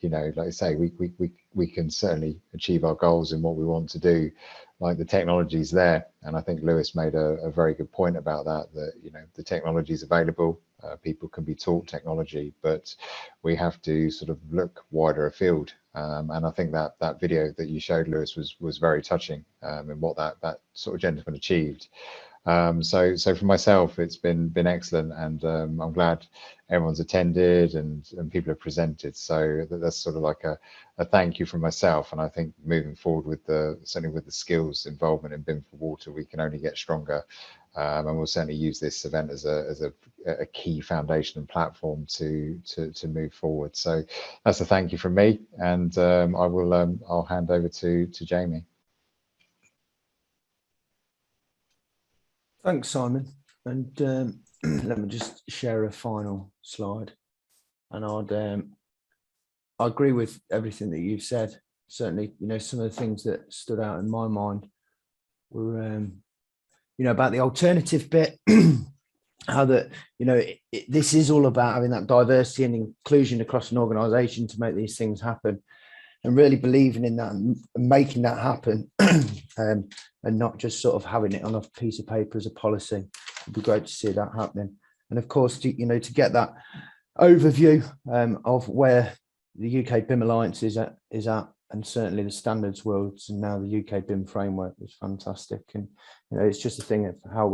know, like I say, we can certainly achieve our goals in what we want to do. Like the technology's there, and I think Lewis made a very good point about that you know, the technology is available. People can be taught technology, but we have to sort of look wider afield. And I think that video that you showed, Lewis, was very touching in what that sort of gentleman achieved. So for myself, it's been excellent, and I'm glad everyone's attended and people have presented. So that's sort of like a thank you from myself. And I think moving forward with certainly with the skills involvement in BIM4Water, we can only get stronger. And we'll certainly use this event as a key foundation and platform to move forward. So that's a thank you from me, and I'll hand over to Jamie. Thanks, Simon. And let me just share a final slide. And I agree with everything that you've said. Certainly, you know, some of the things that stood out in my mind were, you know, about the alternative bit, how that, you know, this is all about having that diversity and inclusion across an organisation to make these things happen, and really believing in that and making that happen, and not just sort of having it on a piece of paper as a policy. It'd be great to see that happening. And of course, you know, to get that overview of where the UK BIM Alliance is at, and certainly the standards worlds, and now the UK BIM framework is fantastic. And you know, it's just a thing of how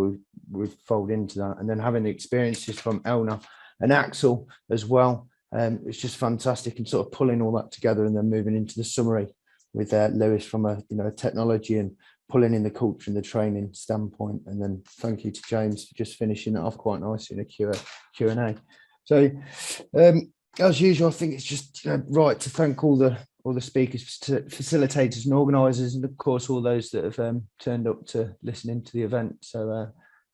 we fold into that, and then having the experiences from Eleanor and Axel as well. It's just fantastic, and sort of pulling all that together, and then moving into the summary with Lewis from a technology and pulling in the culture and the training standpoint. And then thank you to James for just finishing it off quite nicely in a Q&A. So as usual, I think it's just right to thank all the speakers, facilitators and organisers, and of course all those that have turned up to listen into the event. So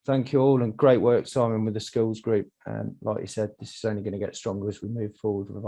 thank you all, and great work, Simon, with the skills group. Like you said, this is only going to get stronger as we move forward with